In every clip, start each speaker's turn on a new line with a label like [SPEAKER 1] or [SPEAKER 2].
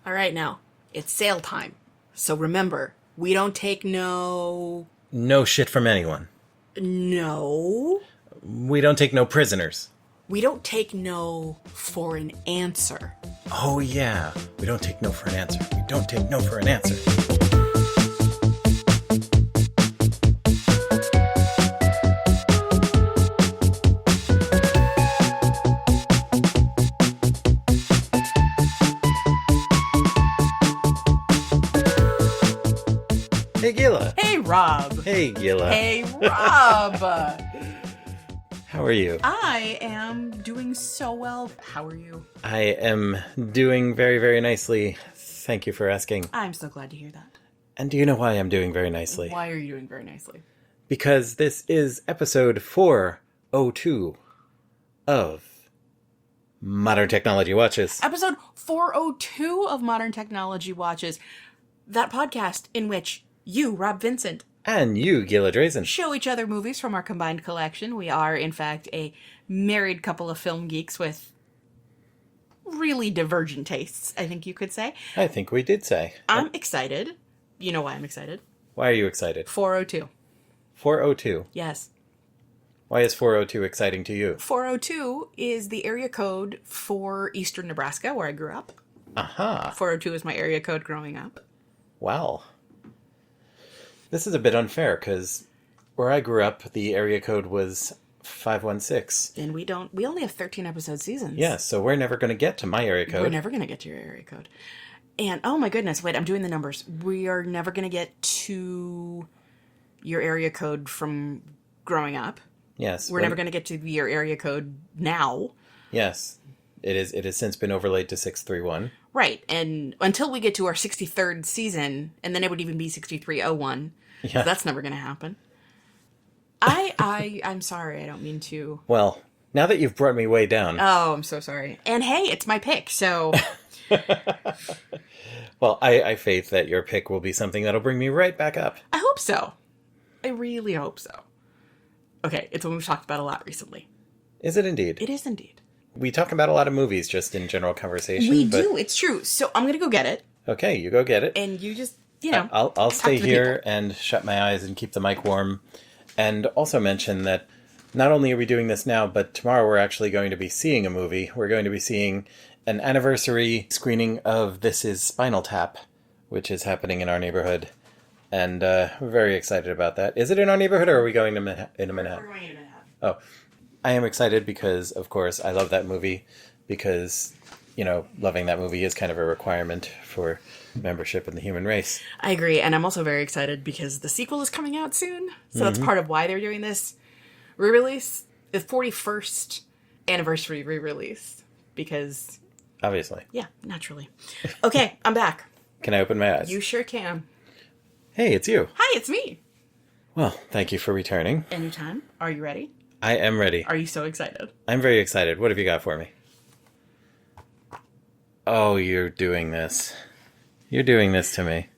[SPEAKER 1] All right, now, it's sale time. So remember, we don't take no...
[SPEAKER 2] No shit from anyone.
[SPEAKER 1] No.
[SPEAKER 2] We don't take no prisoners.
[SPEAKER 1] We don't take no for an answer.
[SPEAKER 2] Oh, yeah. We don't take no for an answer. We don't take no for an answer. Hey, Gila.
[SPEAKER 1] Hey, Rob.
[SPEAKER 2] Hey, Gila.
[SPEAKER 1] Hey, Rob.
[SPEAKER 2] How are you?
[SPEAKER 1] I am doing so well. How are you?
[SPEAKER 2] I am doing very, very nicely. Thank you for asking.
[SPEAKER 1] I'm so glad to hear that.
[SPEAKER 2] And do you know why I'm doing very nicely?
[SPEAKER 1] Why are you doing very nicely?
[SPEAKER 2] Because this is episode 402 of Modern Technology Watches.
[SPEAKER 1] Episode 402 of Modern Technology Watches. That podcast in which you, Rob Vincent,
[SPEAKER 2] And you, Gila Drazen.
[SPEAKER 1] show each other movies from our combined collection. We are, in fact, a married couple of film geeks with really divergent tastes, I think you could say.
[SPEAKER 2] I think we did say.
[SPEAKER 1] I'm excited. You know why I'm excited?
[SPEAKER 2] Why are you excited?
[SPEAKER 1] 402.
[SPEAKER 2] 402.
[SPEAKER 1] Yes.
[SPEAKER 2] Why is 402 exciting to you?
[SPEAKER 1] 402 is the area code for eastern Nebraska, where I grew up.
[SPEAKER 2] Aha.
[SPEAKER 1] 402 is my area code growing up.
[SPEAKER 2] Wow. This is a bit unfair, because where I grew up, the area code was 516.
[SPEAKER 1] And we only have 13 episode seasons.
[SPEAKER 2] Yeah, so we're never going to get to my area code.
[SPEAKER 1] We're never going to get to your area code. And, oh my goodness, wait, I'm doing the numbers. We are never going to get to your area code from growing up.
[SPEAKER 2] Yes.
[SPEAKER 1] We're never going to get to your area code now.
[SPEAKER 2] Yes. It has since been overlaid to 631.
[SPEAKER 1] Right, and until we get to our 63rd season, and then it would even be 6301.
[SPEAKER 2] Yeah.
[SPEAKER 1] That's never going to happen. I'm sorry, I don't mean to...
[SPEAKER 2] Well, now that you've brought me way down...
[SPEAKER 1] Oh, I'm so sorry. And hey, it's my pick, so...
[SPEAKER 2] Well, I faith that your pick will be something that'll bring me right back up.
[SPEAKER 1] I hope so. I really hope so. Okay, it's one we've talked about a lot recently.
[SPEAKER 2] Is it indeed?
[SPEAKER 1] It is indeed.
[SPEAKER 2] We talk about a lot of movies just in general conversation.
[SPEAKER 1] We do, it's true. So I'm going to go get it.
[SPEAKER 2] Okay, you go get it.
[SPEAKER 1] And you just, you know...
[SPEAKER 2] I'll stay
[SPEAKER 1] to the
[SPEAKER 2] here
[SPEAKER 1] people.
[SPEAKER 2] and shut my eyes and keep the mic warm. And also mention that not only are we doing this now, but tomorrow we're actually going to be seeing a movie. We're going to be seeing an anniversary screening of This Is Spinal Tap, which is happening in our neighborhood. And we're very excited about that. Is it in our neighborhood, or are we going to into Manhattan?
[SPEAKER 1] We're going into Manhattan.
[SPEAKER 2] Oh, I am excited because, of course, I love that movie because, you know, loving that movie is kind of a requirement for membership in the human race.
[SPEAKER 1] I agree, and I'm also very excited because the sequel is coming out soon. So that's part of why they're doing this re-release. The 41st anniversary re-release. Because...
[SPEAKER 2] Obviously.
[SPEAKER 1] Yeah, naturally. Okay, I'm back.
[SPEAKER 2] Can I open my eyes?
[SPEAKER 1] You sure can.
[SPEAKER 2] Hey, it's you.
[SPEAKER 1] Hi, it's me.
[SPEAKER 2] Well, thank you for returning.
[SPEAKER 1] Anytime. Are you ready?
[SPEAKER 2] I am ready.
[SPEAKER 1] Are you so excited?
[SPEAKER 2] I'm very excited. What have you got for me? Oh, you're doing this. You're doing this to me.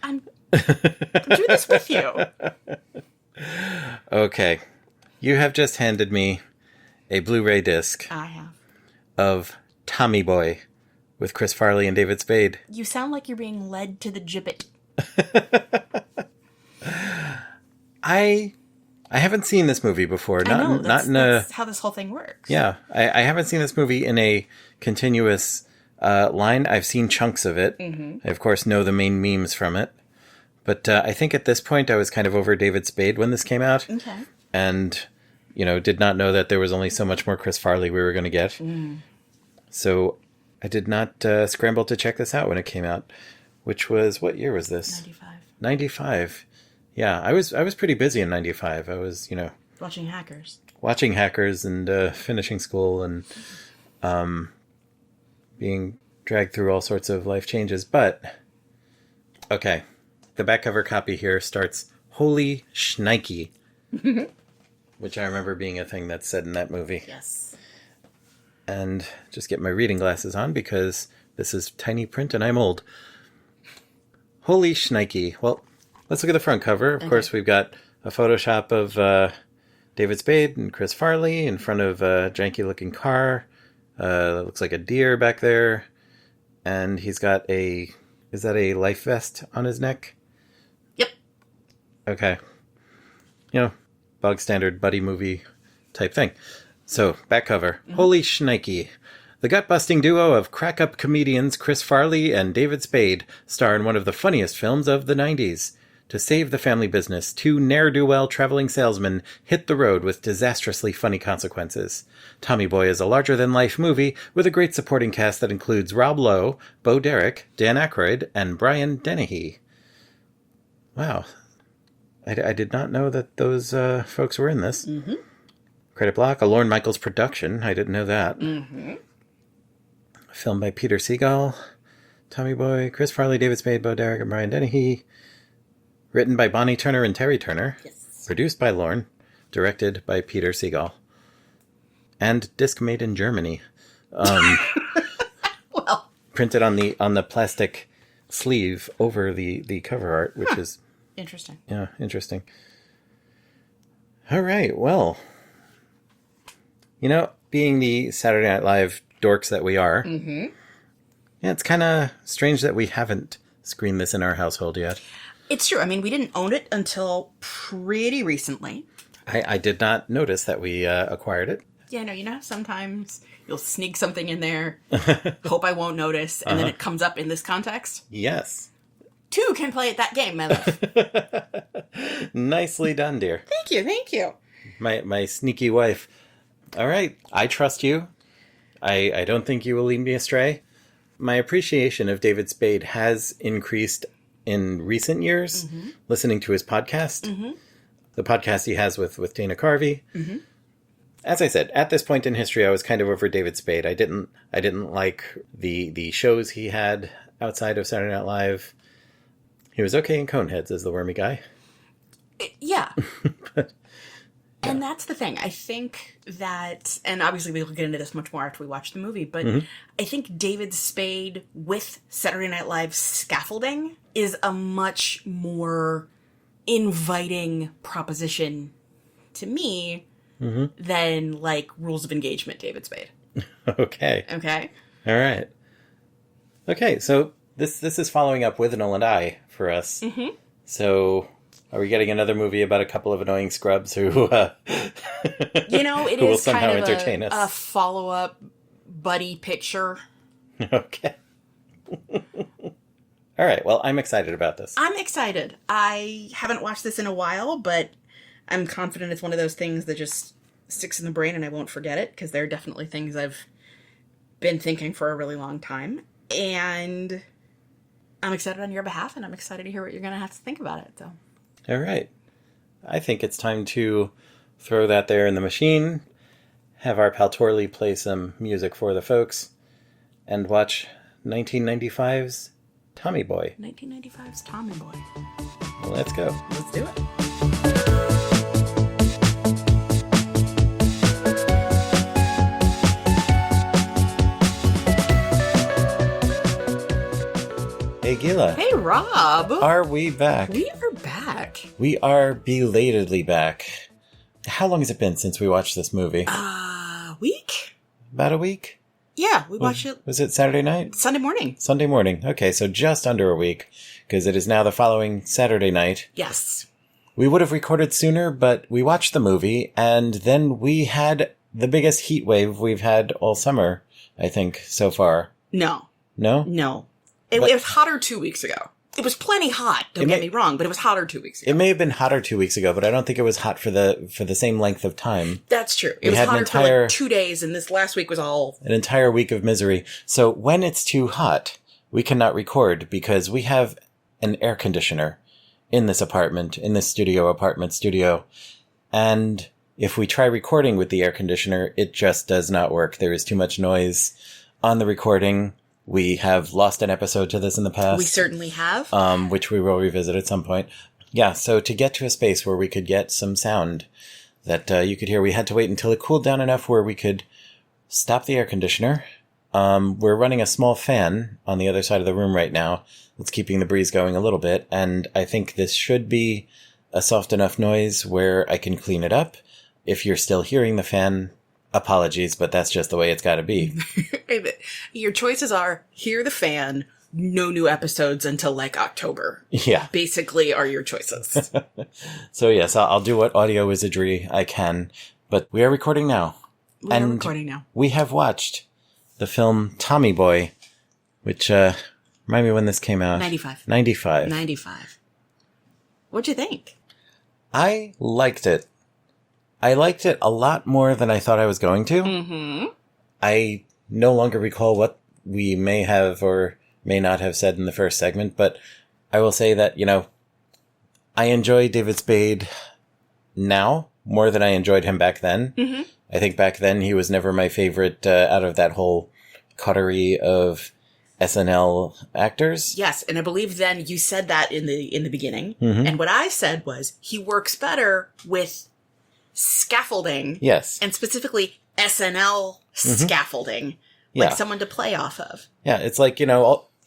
[SPEAKER 1] I'm do this with you.
[SPEAKER 2] Okay. You have just handed me a Blu-ray disc
[SPEAKER 1] I have.
[SPEAKER 2] of Tommy Boy with Chris Farley and David Spade.
[SPEAKER 1] You sound like you're being led to the gibbet.
[SPEAKER 2] I haven't seen this movie before.
[SPEAKER 1] I know,
[SPEAKER 2] Not
[SPEAKER 1] that's how this whole thing works.
[SPEAKER 2] Yeah, I haven't seen this movie in a continuous line. I've seen chunks of it. Mm-hmm. I, of course, know the main memes from it. But I think at this point I was kind of over David Spade when this came out.
[SPEAKER 1] Okay.
[SPEAKER 2] And, you know, did not know that there was only so much more Chris Farley we were going to get. Mm. So I did not scramble to check this out when it came out, which was, what year was this?
[SPEAKER 1] 95.
[SPEAKER 2] 95. Yeah, I was pretty busy in 95. I was, you know...
[SPEAKER 1] Watching Hackers
[SPEAKER 2] and finishing school and being dragged through all sorts of life changes. But, okay, the back cover copy here starts, "Holy Schnikey," which I remember being a thing that's said in that movie.
[SPEAKER 1] Yes.
[SPEAKER 2] And just get my reading glasses on because this is tiny print and I'm old. Holy Schnikey. Well, let's look at the front cover. Of course, we've got a Photoshop of David Spade and Chris Farley in front of a janky-looking car. Looks like a deer back there. And he's got is that a life vest on his neck?
[SPEAKER 1] Yep.
[SPEAKER 2] Okay. Bog standard buddy movie type thing. So, back cover. Mm-hmm. Holy shnikey. The gut-busting duo of crack-up comedians Chris Farley and David Spade star in one of the funniest films of the 90s. To save the family business, two ne'er-do-well traveling salesmen hit the road with disastrously funny consequences. Tommy Boy is a larger-than-life movie with a great supporting cast that includes Rob Lowe, Bo Derek, Dan Aykroyd, and Brian Dennehy. Wow. I did not know that those folks were in this.
[SPEAKER 1] Mm-hmm.
[SPEAKER 2] Credit block, a Lorne Michaels production. I didn't know that.
[SPEAKER 1] Mm-hmm.
[SPEAKER 2] Filmed by Peter Segal, Tommy Boy, Chris Farley, David Spade, Bo Derek, and Brian Dennehy. Written by Bonnie Turner and Terry Turner.
[SPEAKER 1] Yes.
[SPEAKER 2] Produced by Lorne. Directed by Peter Segal. And disc made in Germany.
[SPEAKER 1] Well.
[SPEAKER 2] Printed on the plastic sleeve over the cover art, which is...
[SPEAKER 1] Interesting.
[SPEAKER 2] Yeah, interesting. All right, well... being the Saturday Night Live dorks that we are,
[SPEAKER 1] mm-hmm.
[SPEAKER 2] Yeah, it's kind of strange that we haven't screened this in our household yet.
[SPEAKER 1] It's true. I mean, we didn't own it until pretty recently.
[SPEAKER 2] I did not notice that we acquired it.
[SPEAKER 1] Yeah, no, sometimes you'll sneak something in there, hope I won't notice, and then it comes up in this context.
[SPEAKER 2] Yes.
[SPEAKER 1] Two can play at that game, my love.
[SPEAKER 2] Nicely done, dear.
[SPEAKER 1] Thank you.
[SPEAKER 2] My sneaky wife. All right, I trust you. I don't think you will lead me astray. My appreciation of David Spade has increased in recent years, mm-hmm. listening to his podcast, mm-hmm. the podcast he has with Dana Carvey. Mm-hmm. As I said, at this point in history, I was kind of over David Spade. I didn't like the shows he had outside of Saturday Night Live. He was okay in Coneheads as the wormy guy.
[SPEAKER 1] Yeah.
[SPEAKER 2] But, yeah.
[SPEAKER 1] And that's the thing. I think that, and obviously we'll get into this much more after we watch the movie, but
[SPEAKER 2] mm-hmm.
[SPEAKER 1] I think David Spade with Saturday Night Live scaffolding is a much more inviting proposition to me mm-hmm. than, like, Rules of Engagement David Spade.
[SPEAKER 2] Okay. All right. Okay, so this is following up with Noel and I for us.
[SPEAKER 1] Mm-hmm.
[SPEAKER 2] So... Are we getting another movie about a couple of annoying scrubs who,
[SPEAKER 1] it
[SPEAKER 2] who will
[SPEAKER 1] is
[SPEAKER 2] somehow
[SPEAKER 1] kind of
[SPEAKER 2] entertain us?
[SPEAKER 1] A follow-up buddy picture.
[SPEAKER 2] Okay. All right. Well, I'm excited about this.
[SPEAKER 1] I'm excited. I haven't watched this in a while, but I'm confident it's one of those things that just sticks in the brain and I won't forget it, because there are definitely things I've been thinking for a really long time. And I'm excited on your behalf, and I'm excited to hear what you're going to have to think about it. So.
[SPEAKER 2] All right. I think it's time to throw that there in the machine, have our pal Torley play some music for the folks, and watch 1995's Tommy Boy.
[SPEAKER 1] 1995's Tommy Boy.
[SPEAKER 2] Well, let's go.
[SPEAKER 1] Let's do it.
[SPEAKER 2] Hey, Gila.
[SPEAKER 1] Hey, Rob.
[SPEAKER 2] Are we back?
[SPEAKER 1] We are back.
[SPEAKER 2] We are belatedly back. How long has it been since we watched this movie?
[SPEAKER 1] Week?
[SPEAKER 2] About a week?
[SPEAKER 1] Yeah, we watched it.
[SPEAKER 2] Was it Saturday night?
[SPEAKER 1] Sunday morning.
[SPEAKER 2] Sunday morning. Okay, so just under a week, because it is now the following Saturday night.
[SPEAKER 1] Yes.
[SPEAKER 2] We would have recorded sooner, but we watched the movie, and then we had the biggest heat wave we've had all summer, I think, so far.
[SPEAKER 1] No.
[SPEAKER 2] No?
[SPEAKER 1] No. It was hotter 2 weeks ago. It was plenty hot, don't get me wrong, but it was hotter 2 weeks ago.
[SPEAKER 2] It may have been hotter 2 weeks ago, but I don't think it was hot for the same length of time.
[SPEAKER 1] That's true. It was hotter for like 2 days, and this last week was all...
[SPEAKER 2] An entire week of misery. So when it's too hot, we cannot record because we have an air conditioner in this apartment, in this apartment studio. And if we try recording with the air conditioner, it just does not work. There is too much noise on the recording. We have lost an episode to this in the past.
[SPEAKER 1] We certainly have.
[SPEAKER 2] Which we will revisit at some point. Yeah, so to get to a space where we could get some sound that you could hear, we had to wait until it cooled down enough where we could stop the air conditioner. We're running a small fan on the other side of the room right now. It's keeping the breeze going a little bit, and I think this should be a soft enough noise where I can clean it up. If you're still hearing the fan, Apologies, but that's just the way it's got to be.
[SPEAKER 1] Your choices are Hear the Fan, no new episodes until like October.
[SPEAKER 2] Yeah.
[SPEAKER 1] Basically are your choices.
[SPEAKER 2] So yes, I'll do what audio wizardry I can, but we are recording now.
[SPEAKER 1] We are recording now.
[SPEAKER 2] We have watched the film Tommy Boy, which, remind me when this came out.
[SPEAKER 1] 95.
[SPEAKER 2] 95.
[SPEAKER 1] What'd you think?
[SPEAKER 2] I liked it. I liked it a lot more than I thought I was going to.
[SPEAKER 1] Mm-hmm.
[SPEAKER 2] I no longer recall what we may have or may not have said in the first segment, but I will say that, I enjoy David Spade now more than I enjoyed him back then.
[SPEAKER 1] Mm-hmm.
[SPEAKER 2] I think back then he was never my favorite out of that whole coterie of SNL actors.
[SPEAKER 1] Yes, and I believe then you said that in the beginning.
[SPEAKER 2] Mm-hmm.
[SPEAKER 1] And what I said was he works better with scaffolding.
[SPEAKER 2] Yes.
[SPEAKER 1] And specifically SNL scaffolding. Like someone to play off of.
[SPEAKER 2] Yeah, it's like,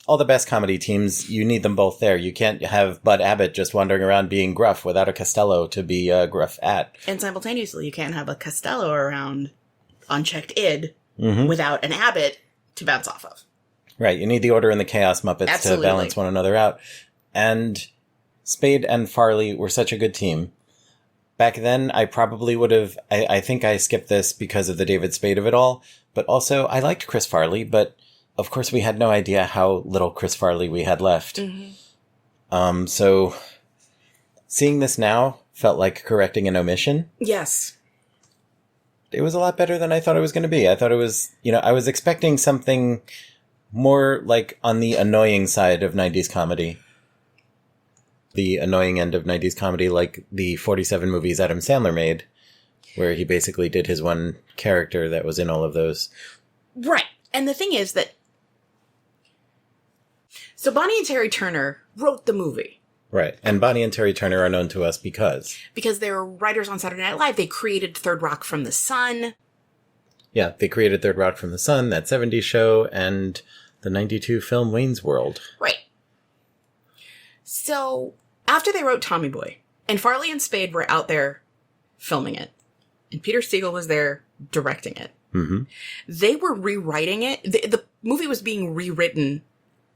[SPEAKER 2] all the best comedy teams, you need them both there. You can't have Bud Abbott just wandering around being gruff without a Costello to be gruff at.
[SPEAKER 1] And simultaneously, you can't have a Costello around unchecked id without an Abbott to bounce off of.
[SPEAKER 2] Right, you need the Order and the Chaos Muppets to balance one another out. And Spade and Farley were such a good team. Back then, I probably would have... I think I skipped this because of the David Spade of it all. But also, I liked Chris Farley, but of course we had no idea how little Chris Farley we had left. Mm-hmm. So, seeing this now felt like correcting an omission.
[SPEAKER 1] Yes.
[SPEAKER 2] It was a lot better than I thought it was going to be. I thought it was... I was expecting something more like on the annoying side of 90s comedy. The annoying end of 90s comedy, like the 47 movies Adam Sandler made, where he basically did his one character that was in all of those. Right.
[SPEAKER 1] And the thing is that... So Bonnie and Terry Turner wrote the movie.
[SPEAKER 2] Right. And Bonnie and Terry Turner are known to us because...
[SPEAKER 1] Because they were writers on Saturday Night Live. They created Third Rock from the Sun.
[SPEAKER 2] Yeah, they created Third Rock from the Sun, that 70s show, and the 92 film Wayne's World.
[SPEAKER 1] Right. So... After they wrote Tommy Boy, and Farley and Spade were out there filming it, and Peter Siegel was there directing it, they were rewriting it. The movie was being rewritten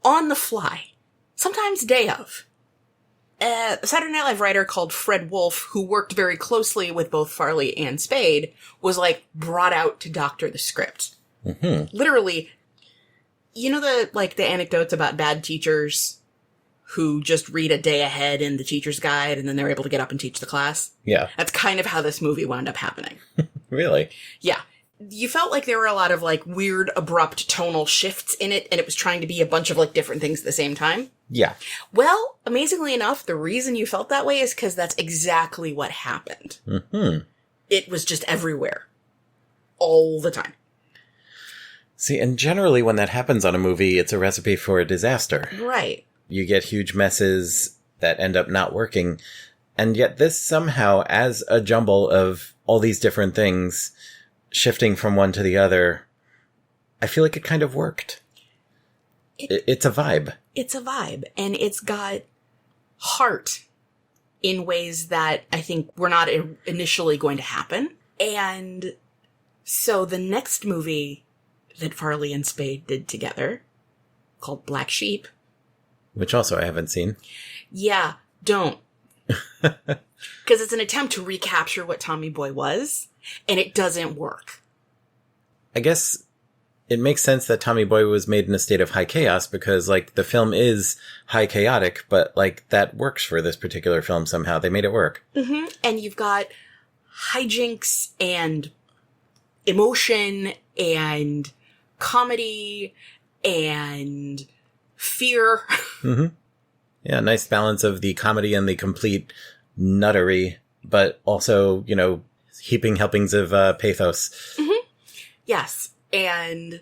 [SPEAKER 1] on the fly, sometimes day of. A Saturday Night Live writer called Fred Wolf, who worked very closely with both Farley and Spade, was brought out to doctor the script. Mm-hmm. Literally, the anecdotes about bad teachers who just read a day ahead in the teacher's guide and then they're able to get up and teach the class.
[SPEAKER 2] Yeah.
[SPEAKER 1] That's kind of how this movie wound up happening.
[SPEAKER 2] Really?
[SPEAKER 1] Yeah. You felt like there were a lot of weird, abrupt tonal shifts in it, and it was trying to be a bunch of different things at the same time.
[SPEAKER 2] Yeah.
[SPEAKER 1] Well, amazingly enough, the reason you felt that way is because that's exactly what happened. Mm-hmm. It was just everywhere. All the time.
[SPEAKER 2] See, and generally when that happens on a movie, it's a recipe for a disaster.
[SPEAKER 1] Right.
[SPEAKER 2] You get huge messes that end up not working. And yet this somehow, as a jumble of all these different things shifting from one to the other, I feel like it kind of worked. It's a vibe.
[SPEAKER 1] It's a vibe. And it's got heart in ways that I think were not initially going to happen. And so the next movie that Farley and Spade did together, called Black Sheep,
[SPEAKER 2] which also I haven't seen.
[SPEAKER 1] Yeah, don't. Because it's an attempt to recapture what Tommy Boy was, and it doesn't work.
[SPEAKER 2] I guess it makes sense that Tommy Boy was made in a state of high chaos because, the film is high chaotic, but, that works for this particular film somehow. They made it work.
[SPEAKER 1] Mm-hmm. And you've got hijinks and emotion and comedy and... fear.
[SPEAKER 2] Mm-hmm. Yeah, nice balance of the comedy and the complete nuttery, but also, heaping helpings of pathos.
[SPEAKER 1] Mm-hmm. Yes, and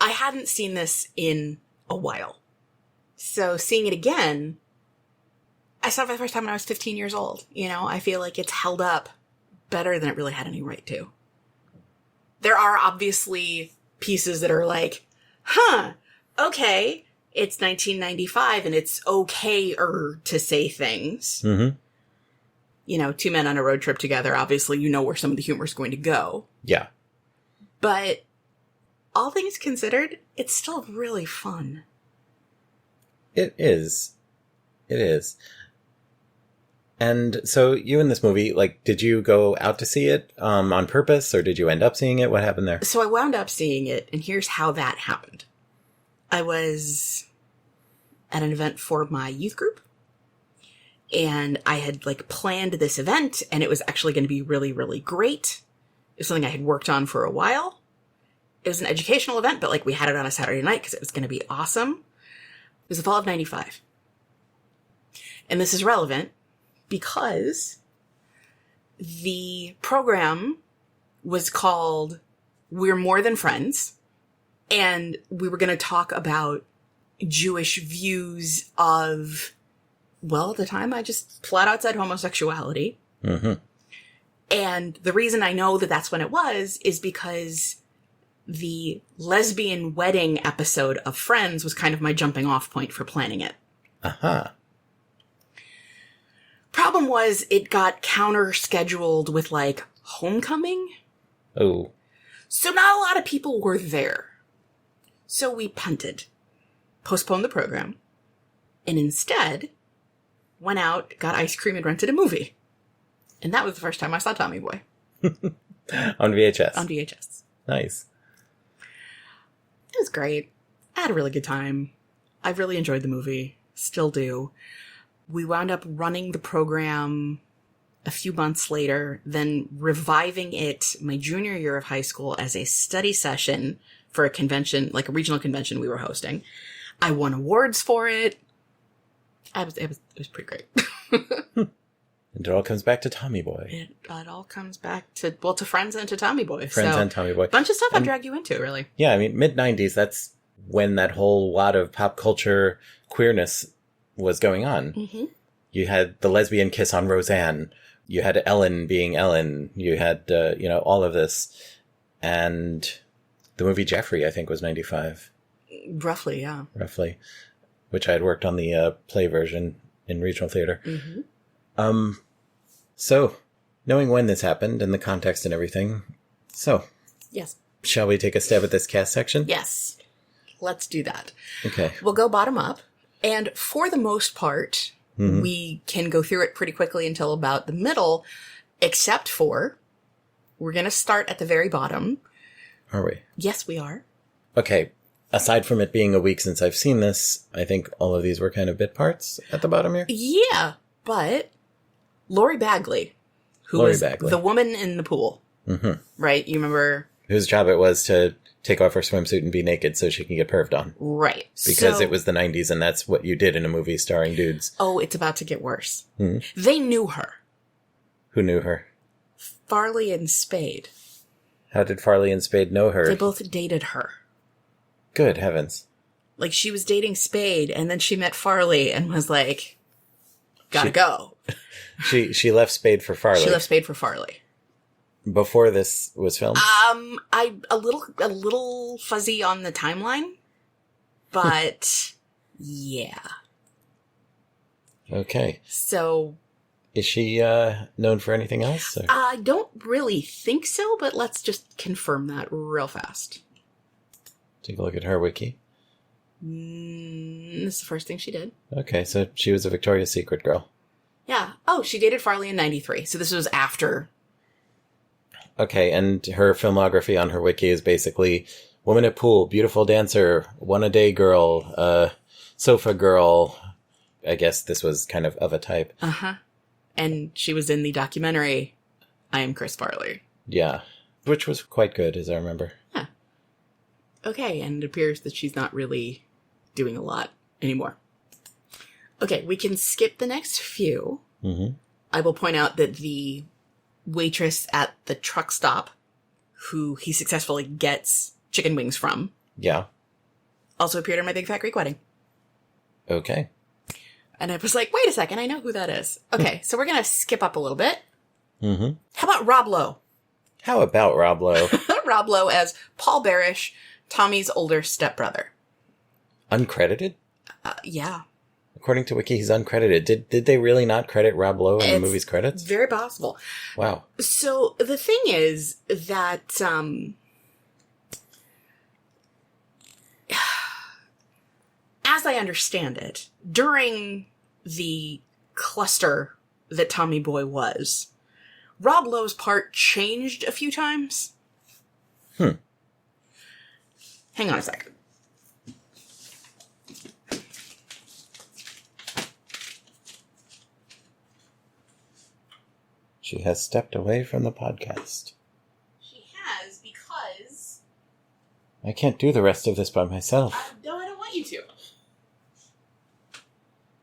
[SPEAKER 1] I hadn't seen this in a while. So seeing it again, I saw it for the first time when I was 15 years old. I feel like it's held up better than it really had any right to. There are obviously pieces that are okay, it's 1995 and it's okay-er to say things. Mm-hmm. Two men on a road trip together, obviously where some of the humor is going to go.
[SPEAKER 2] Yeah.
[SPEAKER 1] But all things considered, it's still really fun.
[SPEAKER 2] It is. It is. And so you in this movie, like, did you go out to see it on purpose, or did you end up seeing it? What happened there?
[SPEAKER 1] So I wound up seeing it, and here's how that happened. I was at an event for my youth group, and I had, like, planned this event, and it was actually going to be really, really great. It was something I had worked on for a while. It was an educational event, but, like, we had it on a Saturday night because it was going to be awesome. It was the fall of 95. And this is relevant because the program was called We're More Than Friends, and we were going to talk about Jewish views of, well, at the time I just flat out said homosexuality.
[SPEAKER 2] Mm-hmm.
[SPEAKER 1] And the reason I know that that's when it was is because the lesbian wedding episode of Friends was kind of my jumping off point for planning it.
[SPEAKER 2] Uh-huh.
[SPEAKER 1] Problem was, it got counter-scheduled with, like, homecoming.
[SPEAKER 2] Oh.
[SPEAKER 1] So not a lot of people were there. So we punted. Postponed the program. And instead, went out, got ice cream, and rented a movie. And that was the first time I saw Tommy Boy.
[SPEAKER 2] On VHS?
[SPEAKER 1] On VHS.
[SPEAKER 2] Nice.
[SPEAKER 1] It was great. I had a really good time. I really enjoyed the movie. Still do. We wound up running the program a few months later, then reviving it my junior year of high school as a study session for a convention, like a regional convention we were hosting. I won awards for it. It was pretty great.
[SPEAKER 2] And it all comes back to Tommy Boy.
[SPEAKER 1] It all comes back to Friends and to Tommy Boy.
[SPEAKER 2] Friends and Tommy Boy.
[SPEAKER 1] Bunch of stuff I'll drag you into, really.
[SPEAKER 2] Yeah, I mean, mid-90s, that's when that whole lot of pop culture queerness was going on.
[SPEAKER 1] Mm-hmm.
[SPEAKER 2] You had the lesbian kiss on Roseanne. You had Ellen being Ellen. You had, all of this. And the movie Jeffrey, I think, was 95.
[SPEAKER 1] Roughly, yeah.
[SPEAKER 2] Roughly. Which I had worked on the play version in regional theater.
[SPEAKER 1] Mm-hmm.
[SPEAKER 2] So, knowing when this happened and the context and everything,
[SPEAKER 1] Yes.
[SPEAKER 2] Shall we take a stab at this cast section?
[SPEAKER 1] Yes. Let's do that.
[SPEAKER 2] Okay.
[SPEAKER 1] We'll go bottom up. And for the most part,
[SPEAKER 2] Mm-hmm.
[SPEAKER 1] we can go through it pretty quickly until about the middle, except for we're going to start at the very bottom.
[SPEAKER 2] Are we?
[SPEAKER 1] Yes, we are.
[SPEAKER 2] Okay. Aside from it being a week since I've seen this, I think all of these were kind of bit parts at the bottom here.
[SPEAKER 1] Yeah, but Lori Bagley, who was the woman in the pool, right? You remember?
[SPEAKER 2] Whose job it was to take off her swimsuit and be naked so she can get perved on.
[SPEAKER 1] Right.
[SPEAKER 2] Because it was the 90s and that's what you did in a movie starring dudes.
[SPEAKER 1] Oh, it's about to get worse.
[SPEAKER 2] Mm-hmm.
[SPEAKER 1] They knew her.
[SPEAKER 2] Who knew her?
[SPEAKER 1] Farley and Spade.
[SPEAKER 2] How did Farley and Spade know her?
[SPEAKER 1] They both dated her.
[SPEAKER 2] Good heavens.
[SPEAKER 1] Like, she was dating Spade, and then she met Farley and was like, gotta go.
[SPEAKER 2] She left Spade for Farley.
[SPEAKER 1] She left Spade for Farley.
[SPEAKER 2] Before this was filmed?
[SPEAKER 1] I'm a little fuzzy on the timeline, but yeah.
[SPEAKER 2] Okay.
[SPEAKER 1] So,
[SPEAKER 2] is she known for anything else? Or?
[SPEAKER 1] I don't really think so, but let's just confirm that real fast.
[SPEAKER 2] Take a look at her wiki.
[SPEAKER 1] This is the first thing she did.
[SPEAKER 2] Okay, so she was a Victoria's Secret girl.
[SPEAKER 1] Yeah. Oh, she dated Farley in 93, so this was after.
[SPEAKER 2] Okay, and her filmography on her wiki is basically woman at pool, beautiful dancer, one-a-day girl, sofa girl. I guess this was kind of a type.
[SPEAKER 1] Uh-huh. And she was in the documentary, I Am Chris Farley.
[SPEAKER 2] Yeah, which was quite good, as I remember.
[SPEAKER 1] Yeah. Okay, and it appears that she's not really doing a lot anymore. Okay, we can skip the next few.
[SPEAKER 2] Mm-hmm.
[SPEAKER 1] I will point out that the waitress at the truck stop, who he successfully gets chicken wings from,
[SPEAKER 2] yeah,
[SPEAKER 1] also appeared in My Big Fat Greek Wedding.
[SPEAKER 2] Okay.
[SPEAKER 1] And I was like, wait a second, I know who that is. Okay, so we're going to skip up a little bit.
[SPEAKER 2] Mm-hmm.
[SPEAKER 1] How about Rob Lowe?
[SPEAKER 2] How about Rob Lowe?
[SPEAKER 1] Rob Lowe as Paul Barish, Tommy's older stepbrother.
[SPEAKER 2] Uncredited?
[SPEAKER 1] Yeah.
[SPEAKER 2] According to Wiki, he's uncredited. Did they really not credit Rob Lowe in the movie's credits?
[SPEAKER 1] Very possible.
[SPEAKER 2] Wow.
[SPEAKER 1] So the thing is that as I understand it, during the cluster that Tommy Boy was, Rob Lowe's part changed a few times. Hang on a second.
[SPEAKER 2] She has stepped away from the podcast.
[SPEAKER 1] She has, because...
[SPEAKER 2] I can't do the rest of this by myself.
[SPEAKER 1] I don't want you to.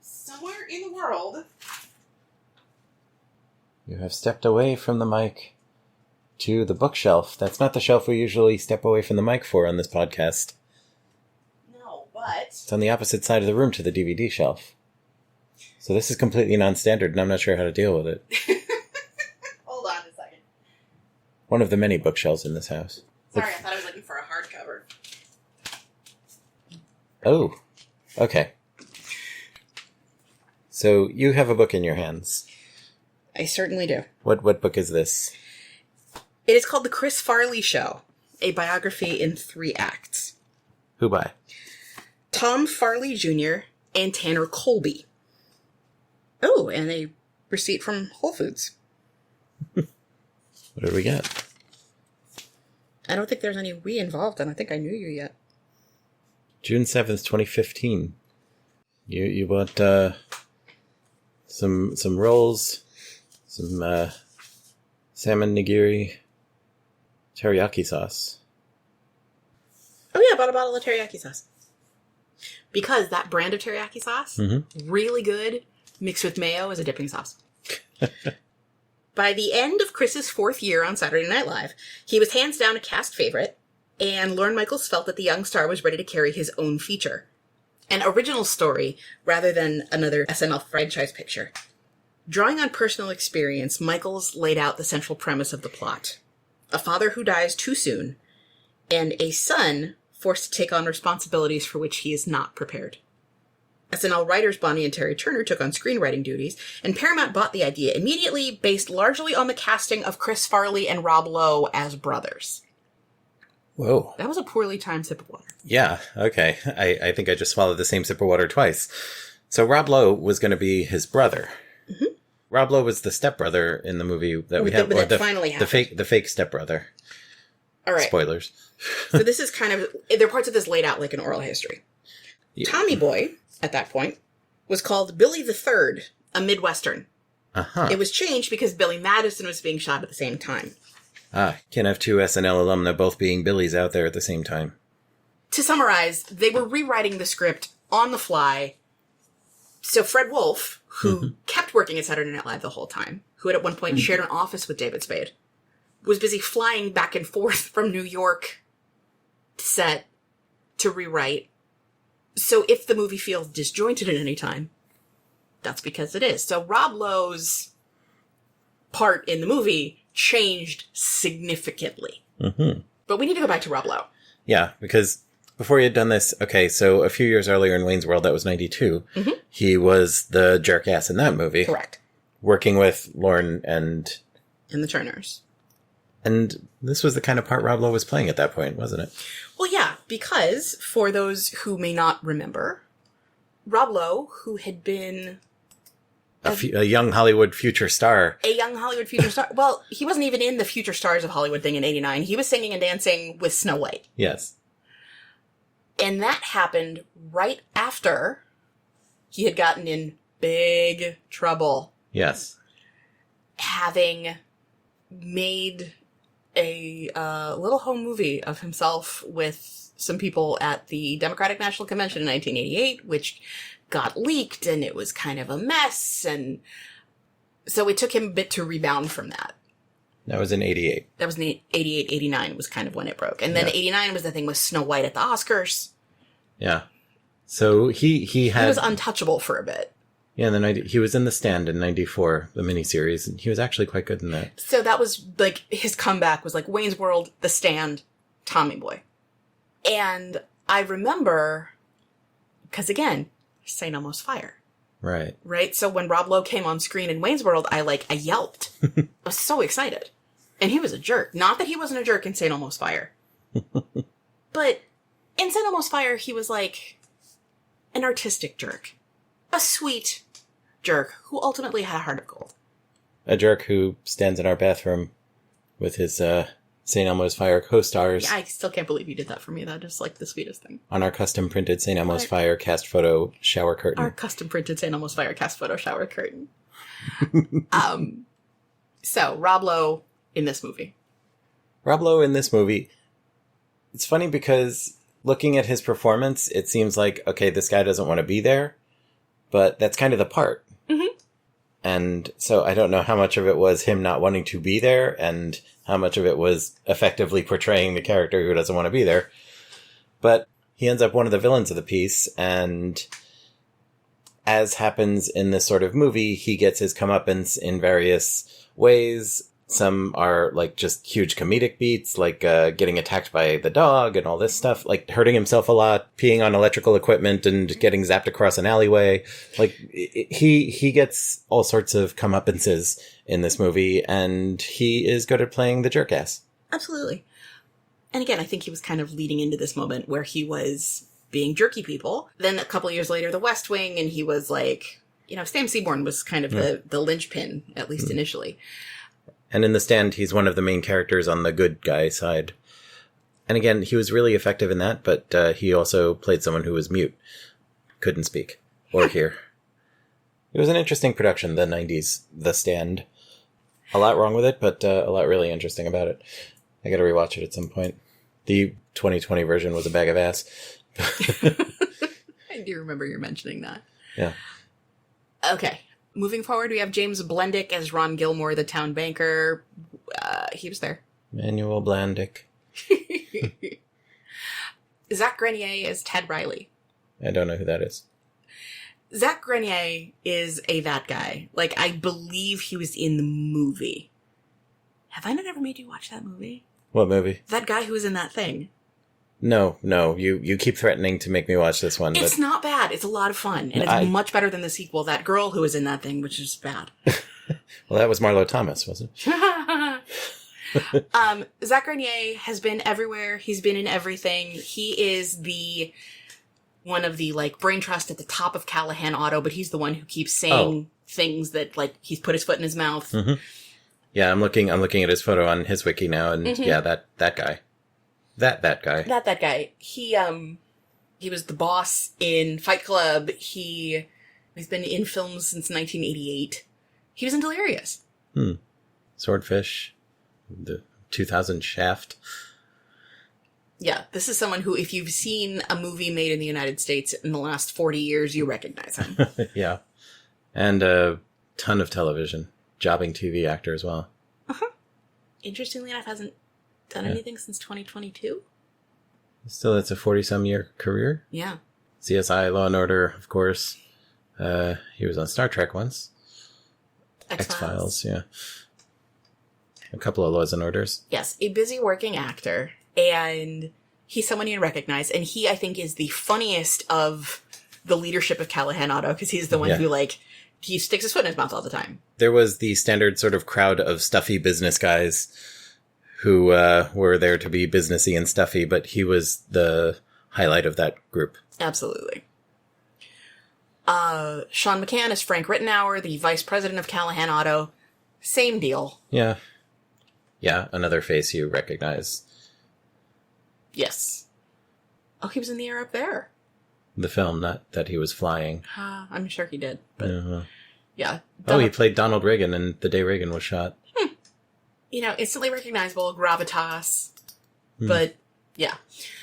[SPEAKER 1] Somewhere in the world...
[SPEAKER 2] You have stepped away from the mic to the bookshelf. That's not the shelf we usually step away from the mic for on this podcast.
[SPEAKER 1] No, but...
[SPEAKER 2] It's on the opposite side of the room to the DVD shelf. So this is completely non-standard, and I'm not sure how to deal with it.
[SPEAKER 1] Hold on a second.
[SPEAKER 2] One of the many bookshelves in this house.
[SPEAKER 1] Sorry, I thought I was looking for a hardcover.
[SPEAKER 2] Oh, okay. So you have a book in your hands.
[SPEAKER 1] I certainly do.
[SPEAKER 2] What book is this?
[SPEAKER 1] It is called The Chris Farley Show, a biography in 3 acts.
[SPEAKER 2] Who by?
[SPEAKER 1] Tom Farley Jr. and Tanner Colby. Oh, and a receipt from Whole Foods.
[SPEAKER 2] What did we get?
[SPEAKER 1] I don't think there's any we involved. I don't think I knew you yet.
[SPEAKER 2] June 7th, 2015. You bought some rolls, some salmon nigiri, teriyaki sauce.
[SPEAKER 1] Oh yeah, I bought a bottle of teriyaki sauce. Because that brand of teriyaki sauce, really good, mixed with mayo as a dipping sauce. By the end of Chris's 4th year on Saturday Night Live, he was hands down a cast favorite, and Lorne Michaels felt that the young star was ready to carry his own feature. An original story, rather than another SNL franchise picture. Drawing on personal experience, Michaels laid out the central premise of the plot. A father who dies too soon, and a son forced to take on responsibilities for which he is not prepared. SNL writers Bonnie and Terry Turner took on screenwriting duties, and Paramount bought the idea immediately, based largely on the casting of Chris Farley and Rob Lowe as brothers.
[SPEAKER 2] Whoa.
[SPEAKER 1] That was a poorly timed sip of water.
[SPEAKER 2] Yeah, okay. I think I just swallowed the same sip of water twice. So Rob Lowe was going to be his brother. Mm-hmm. Rob Lowe was the stepbrother in the movie that we have.
[SPEAKER 1] But that finally happened.
[SPEAKER 2] The fake stepbrother.
[SPEAKER 1] All right.
[SPEAKER 2] Spoilers.
[SPEAKER 1] So this is kind of... There are parts of this laid out like an oral history. Yeah. Tommy Boy, at that point, was called Billy the Third, a Midwestern. Uh-huh. It was changed because Billy Madison was being shot at the same time.
[SPEAKER 2] Can't have 2 SNL alumna both being Billies out there at the same time.
[SPEAKER 1] To summarize, they were rewriting the script on the fly. So Fred Wolf, who kept working at Saturday Night Live the whole time, who had at one point shared an office with David Spade, was busy flying back and forth from New York to set to rewrite. So if the movie feels disjointed at any time, that's because it is. So Rob Lowe's part in the movie changed significantly. Mm-hmm. But we need to go back to Rob Lowe.
[SPEAKER 2] Yeah, because before he had done this, okay, so a few years earlier in Wayne's World, that was 92, he was the jerk-ass in that movie.
[SPEAKER 1] Correct.
[SPEAKER 2] Working with Lorne and
[SPEAKER 1] the Turners.
[SPEAKER 2] And this was the kind of part Rob Lowe was playing at that point, wasn't it?
[SPEAKER 1] Well, yeah, because for those who may not remember, Rob Lowe, who had been...
[SPEAKER 2] A young Hollywood future star.
[SPEAKER 1] A young Hollywood future star. Well, he wasn't even in the Future Stars of Hollywood thing in 89. He was singing and dancing with Snow White.
[SPEAKER 2] Yes.
[SPEAKER 1] And that happened right after he had gotten in big trouble.
[SPEAKER 2] Yes.
[SPEAKER 1] Having made a little home movie of himself with some people at the Democratic National Convention in 1988, which got leaked, and it was kind of a mess, and so it took him a bit to rebound from that.
[SPEAKER 2] That was in 88.
[SPEAKER 1] That was in 88, 89 was kind of when it broke. And then 89 was the thing with Snow White at the Oscars.
[SPEAKER 2] Yeah. So he
[SPEAKER 1] was untouchable for a bit.
[SPEAKER 2] Yeah, he was in The Stand in 94, the miniseries, and he was actually quite good in that.
[SPEAKER 1] So that was, like, his comeback was, like, Wayne's World, The Stand, Tommy Boy. And I remember, because, again, St. Elmo's Fire.
[SPEAKER 2] Right.
[SPEAKER 1] Right? So when Rob Lowe came on screen in Wayne's World, I yelped. I was so excited. And he was a jerk. Not that he wasn't a jerk in St. Elmo's Fire. But in St. Elmo's Fire, he was, like, an artistic jerk. A sweet jerk who ultimately had a heart of gold.
[SPEAKER 2] A jerk who stands in our bathroom with his St. Elmo's Fire co-stars.
[SPEAKER 1] Yeah, I still can't believe you did that for me. That is like the sweetest thing.
[SPEAKER 2] On our custom printed St. Elmo's Fire cast photo shower curtain.
[SPEAKER 1] Our custom printed St. Elmo's Fire cast photo shower curtain. So, Rob Lowe in this movie.
[SPEAKER 2] Rob Lowe in this movie, it's funny because looking at his performance, it seems like, okay, this guy doesn't want to be there, but that's kind of the part. Mm-hmm. And so I don't know how much of it was him not wanting to be there and how much of it was effectively portraying the character who doesn't want to be there. But he ends up one of the villains of the piece, and as happens in this sort of movie, he gets his comeuppance in various ways. Some are like just huge comedic beats, like getting attacked by the dog and all this stuff, like hurting himself a lot, peeing on electrical equipment and getting zapped across an alleyway. Like he gets all sorts of comeuppances in this movie, and he is good at playing the jerk-ass.
[SPEAKER 1] Absolutely. And again, I think he was kind of leading into this moment where he was being jerky people. Then a couple of years later, The West Wing, and he was like, Stan Seaborn was kind of the linchpin, at least initially.
[SPEAKER 2] And in The Stand, he's one of the main characters on the good guy side. And again, he was really effective in that, but he also played someone who was mute. Couldn't speak or hear. It was an interesting production, the 90s, The Stand. A lot wrong with it, but a lot really interesting about it. I gotta rewatch it at some point. The 2020 version was a bag of ass.
[SPEAKER 1] I do remember you mentioning that.
[SPEAKER 2] Yeah.
[SPEAKER 1] Okay. Moving forward, we have James Blendick as Ron Gilmore, the town banker. He was there.
[SPEAKER 2] Manuel Blandick.
[SPEAKER 1] Zach Grenier as Ted Riley.
[SPEAKER 2] I don't know who that is.
[SPEAKER 1] Zach Grenier is that guy. Like, I believe he was in the movie. Have I not ever made you watch that movie?
[SPEAKER 2] What movie?
[SPEAKER 1] That guy who was in that thing.
[SPEAKER 2] No. You keep threatening to make me watch this one.
[SPEAKER 1] It's not bad. It's a lot of fun. And it's much better than the sequel, That Girl Who Was in That Thing, which is bad.
[SPEAKER 2] Well, that was Marlo Thomas, wasn't it?
[SPEAKER 1] Zach Grenier has been everywhere. He's been in everything. He is one of the, brain trust at the top of Callahan Auto, but he's the one who keeps saying things that, he's put his foot in his mouth.
[SPEAKER 2] Mm-hmm. Yeah, I'm looking at his photo on his wiki now, and yeah, that guy. That guy.
[SPEAKER 1] That guy. He was the boss in Fight Club. He's been in films since 1988. He was in Delirious.
[SPEAKER 2] Swordfish. The 2000 Shaft.
[SPEAKER 1] Yeah, this is someone who, if you've seen a movie made in the United States in the last 40 years, you recognize him.
[SPEAKER 2] Yeah. And a ton of television. Jobbing TV actor as well.
[SPEAKER 1] Uh-huh. Interestingly enough, hasn't done anything since 2022.
[SPEAKER 2] Still, it's a 40-some year career.
[SPEAKER 1] Yeah.
[SPEAKER 2] CSI, Law and Order, of course. He was on Star Trek once. X-Files, yeah. A couple of Laws and Orders.
[SPEAKER 1] Yes, a busy working actor. And he's someone you recognize. And he, I think, is the funniest of the leadership of Callahan Auto, because he's the one who, he sticks his foot in his mouth all the time.
[SPEAKER 2] There was the standard sort of crowd of stuffy business guys who were there to be businessy and stuffy, but he was the highlight of that group.
[SPEAKER 1] Absolutely. Sean McCann is Frank Rittenauer, the vice president of Callahan Auto. Same deal.
[SPEAKER 2] Yeah. Yeah, another face you recognize.
[SPEAKER 1] Yes. Oh, he was in The Air Up There.
[SPEAKER 2] The film, not that he was flying.
[SPEAKER 1] I'm sure he did, but yeah.
[SPEAKER 2] He played Donald Reagan in The Day Reagan Was Shot.
[SPEAKER 1] Instantly recognizable, gravitas, but yeah.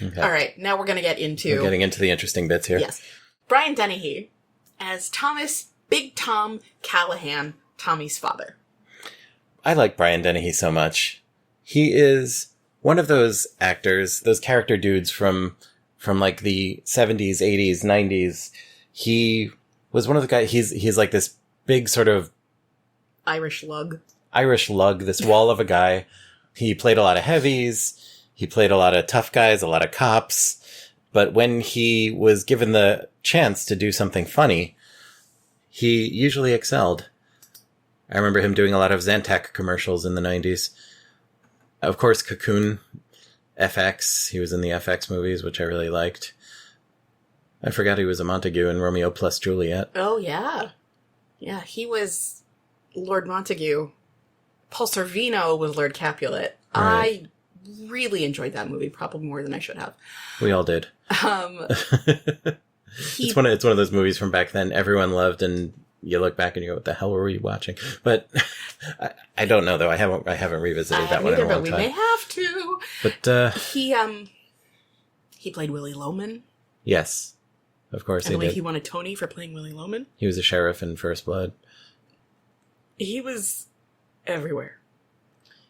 [SPEAKER 1] Okay. All right, now we're going to get into...
[SPEAKER 2] We're getting into the interesting bits here.
[SPEAKER 1] Yes. Brian Dennehy as Thomas Big Tom Callahan, Tommy's father.
[SPEAKER 2] I like Brian Dennehy so much. He is one of those actors, those character dudes from the 70s, 80s, 90s. He was one of the guys, he's like this big sort of
[SPEAKER 1] Irish lug,
[SPEAKER 2] this wall of a guy. He played a lot of heavies. He played a lot of tough guys, a lot of cops. But when he was given the chance to do something funny, he usually excelled. I remember him doing a lot of Zantac commercials in the 90s. Of course, Cocoon, FX. He was in the FX movies, which I really liked. I forgot he was a Montague in Romeo plus Juliet.
[SPEAKER 1] Oh, yeah. Yeah, he was Lord Montague. Paul Sorvino was Lord Capulet.
[SPEAKER 2] Right.
[SPEAKER 1] I really enjoyed that movie, probably more than I should have.
[SPEAKER 2] We all did. It's one of those movies from back then everyone loved, and you look back and you go, "What the hell were we watching?" But I don't know though. I haven't revisited that one in a long time.
[SPEAKER 1] But we may have to.
[SPEAKER 2] But
[SPEAKER 1] he played Willie Loman.
[SPEAKER 2] Yes, of course
[SPEAKER 1] I
[SPEAKER 2] he
[SPEAKER 1] believe
[SPEAKER 2] did.
[SPEAKER 1] he won a Tony for playing Willie Loman.
[SPEAKER 2] He was a sheriff in First Blood.
[SPEAKER 1] He was everywhere.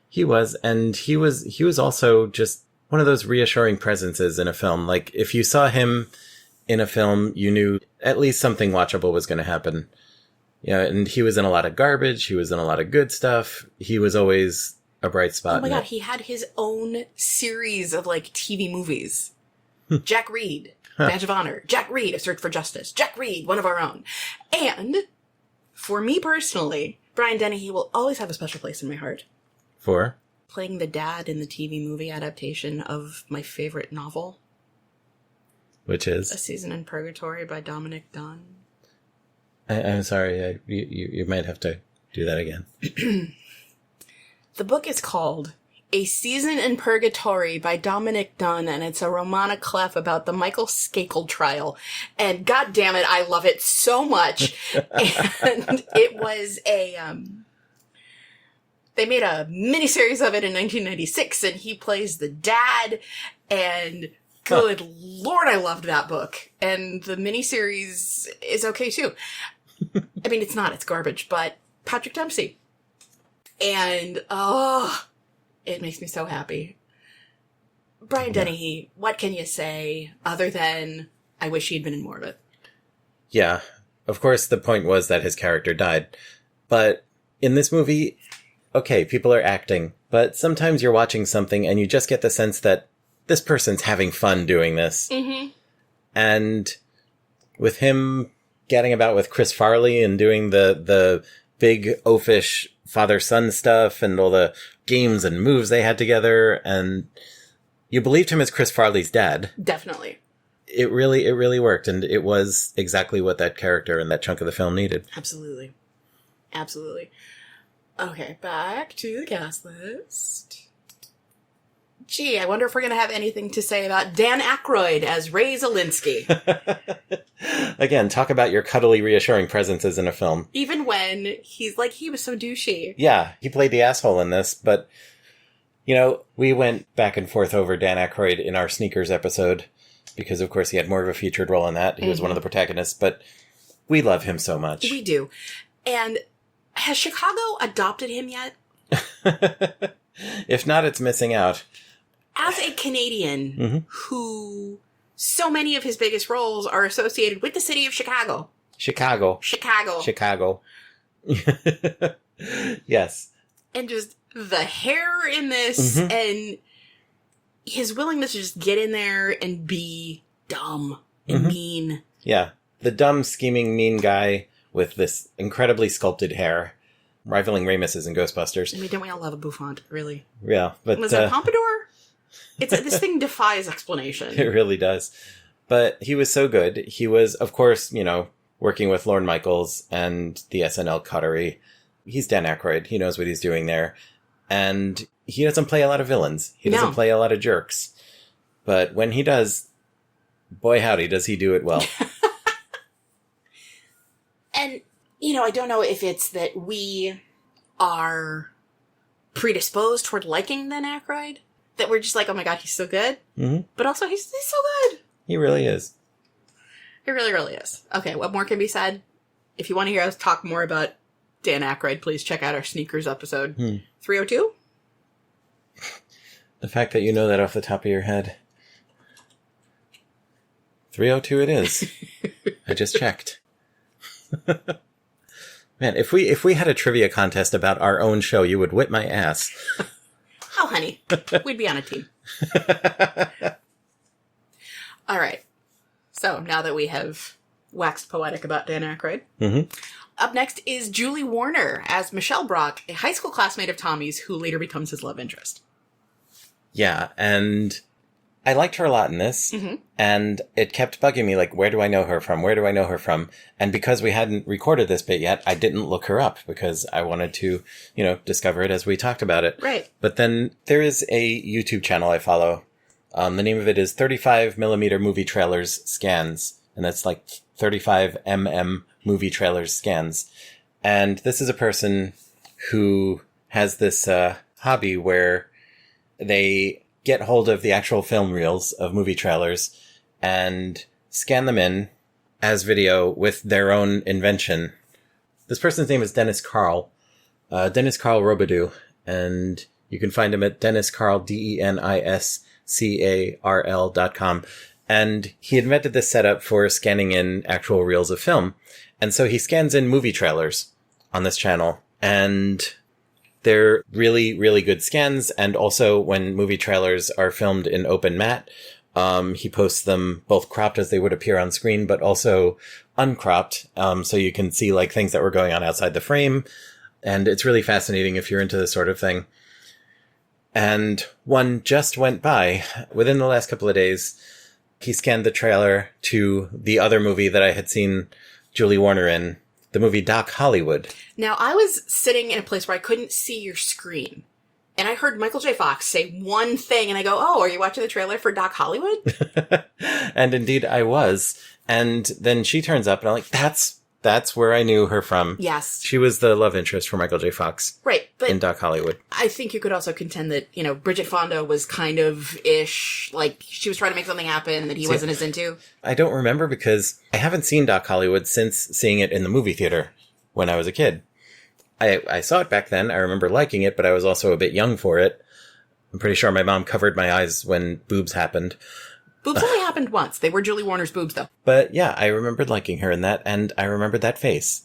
[SPEAKER 2] He was, and he was also just one of those reassuring presences in a film. Like, if you saw him in a film, you knew at least something watchable was going to happen. Yeah, and he was in a lot of garbage. He was in a lot of good stuff. He was always a bright spot.
[SPEAKER 1] Oh my god, he had his own series of, like, TV movies. Jack Reed, Badge of Honor. Jack Reed, A Search for Justice. Jack Reed, One of Our Own. And, for me personally, Brian Dennehy will always have a special place in my heart.
[SPEAKER 2] For?
[SPEAKER 1] Playing the dad in the TV movie adaptation of my favorite novel.
[SPEAKER 2] Which is?
[SPEAKER 1] A Season in Purgatory by Dominic Dunn.
[SPEAKER 2] I'm sorry, you might have to do that again.
[SPEAKER 1] The book is called A Season in Purgatory by Dominic Dunn, and it's a roman clef about the Michael Skakel trial. And god damn it, I love it so much. And it was they made a miniseries of it in 1996, and he plays the dad, and good lord, I loved that book. And the miniseries is okay too. I mean, it's garbage, but Patrick Dempsey. And, it makes me so happy. Brian Dennehy, what can you say other than I wish he'd been in more of it?
[SPEAKER 2] Yeah, of course the point was that his character died. But in this movie, okay, people are acting, but sometimes you're watching something and you just get the sense that this person's having fun doing this. Mm-hmm. And with him getting about with Chris Farley and doing the big oafish father-son stuff and all the games and moves they had together, and you believed him as Chris Farley's dad.
[SPEAKER 1] Definitely.
[SPEAKER 2] It really worked, and it was exactly what that character and that chunk of the film needed.
[SPEAKER 1] Absolutely. Absolutely. Okay, back to the cast list. Gee, I wonder if we're going to have anything to say about Dan Aykroyd as Ray Zelinsky.
[SPEAKER 2] Again, talk about your cuddly, reassuring presences in a film.
[SPEAKER 1] Even when he was so douchey.
[SPEAKER 2] Yeah, he played the asshole in this, but, you know, we went back and forth over Dan Aykroyd in our Sneakers episode, because, of course, he had more of a featured role in that. He was one of the protagonists, but we love him so much.
[SPEAKER 1] We do. And has Chicago adopted him yet?
[SPEAKER 2] If not, it's missing out.
[SPEAKER 1] As a Canadian who so many of his biggest roles are associated with the city of Chicago.
[SPEAKER 2] Chicago. Yes.
[SPEAKER 1] And just the hair in this and his willingness to just get in there and be dumb and mean.
[SPEAKER 2] Yeah. The dumb, scheming, mean guy with this incredibly sculpted hair, rivaling Ramus's in Ghostbusters.
[SPEAKER 1] I mean, don't we all love a bouffant, really?
[SPEAKER 2] Yeah, but...
[SPEAKER 1] Was it Pompadour? This thing defies explanation.
[SPEAKER 2] It really does. But he was so good. He was, of course, you know, working with Lorne Michaels and the SNL coterie. He's Dan Aykroyd. He knows what he's doing there. And he doesn't play a lot of villains. He doesn't play a lot of jerks. But when he does, boy howdy, does he do it well.
[SPEAKER 1] And, you know, I don't know if it's that we are predisposed toward liking Dan Aykroyd. That we're just like, oh my god, he's so good. Mm-hmm. But also, he's so good.
[SPEAKER 2] He really is.
[SPEAKER 1] He really, really is. Okay, what more can be said? If you want to hear us talk more about Dan Aykroyd, please check out our Sneakers episode. 302?
[SPEAKER 2] The fact that you know that off the top of your head. 302 it is. I just checked. Man, if we had a trivia contest about our own show, you would whip my ass.
[SPEAKER 1] Oh, honey. We'd be on a team. All right. So, now that we have waxed poetic about Dan Aykroyd, up next is Julie Warner as Michelle Brock, a high school classmate of Tommy's who later becomes his love interest.
[SPEAKER 2] Yeah, and I liked her a lot in this, and it kept bugging me, like, where do I know her from? Where do I know her from? And because we hadn't recorded this bit yet, I didn't look her up because I wanted to, discover it as we talked about it.
[SPEAKER 1] Right.
[SPEAKER 2] But then there is a YouTube channel I follow. The name of it is 35mm Movie Trailers Scans, and that's like 35mm Movie Trailers Scans. And this is a person who has this hobby where they get hold of the actual film reels of movie trailers and scan them in as video with their own invention. This person's name is Dennis Carl Robidoux, and you can find him at DennisCarl, DenisCarl.com. And he invented this setup for scanning in actual reels of film. And so he scans in movie trailers on this channel, and they're really, really good scans. And also when movie trailers are filmed in open matte, he posts them both cropped as they would appear on screen, but also uncropped. So you can see like things that were going on outside the frame. And it's really fascinating if you're into this sort of thing. And one just went by within the last couple of days. He scanned the trailer to the other movie that I had seen Julie Warner in, the movie Doc Hollywood.
[SPEAKER 1] Now, I was sitting in a place where I couldn't see your screen, and I heard Michael J. Fox say one thing, and I go, oh, are you watching the trailer for Doc Hollywood?
[SPEAKER 2] And indeed I was. And then she turns up, and I'm like, that's where I knew her from.
[SPEAKER 1] Yes.
[SPEAKER 2] She was the love interest for Michael J. Fox.
[SPEAKER 1] Right. But
[SPEAKER 2] in Doc Hollywood.
[SPEAKER 1] I think you could also contend that, Bridget Fonda was kind of ish, like she was trying to make something happen that he wasn't as into.
[SPEAKER 2] I don't remember because I haven't seen Doc Hollywood since seeing it in the movie theater when I was a kid. I saw it back then. I remember liking it, but I was also a bit young for it. I'm pretty sure my mom covered my eyes when boobs happened.
[SPEAKER 1] Boobs only happened once. They were Julie Warner's boobs, though.
[SPEAKER 2] But yeah, I remembered liking her in that, and I remembered that face.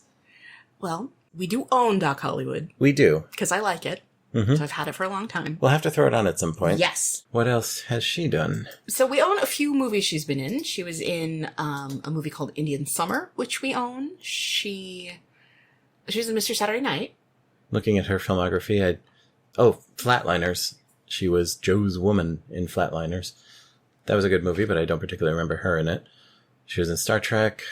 [SPEAKER 1] Well, we do own Doc Hollywood.
[SPEAKER 2] We do.
[SPEAKER 1] Because I like it. Mm-hmm. So I've had it for a long time.
[SPEAKER 2] We'll have to throw it on at some point.
[SPEAKER 1] Yes.
[SPEAKER 2] What else has she done?
[SPEAKER 1] So we own a few movies she's been in. She was in a movie called Indian Summer, which we own. She was in Mr. Saturday Night.
[SPEAKER 2] Looking at her filmography, Flatliners. She was Joe's woman in Flatliners. That was a good movie, but I don't particularly remember her in it. She was in Star Trek,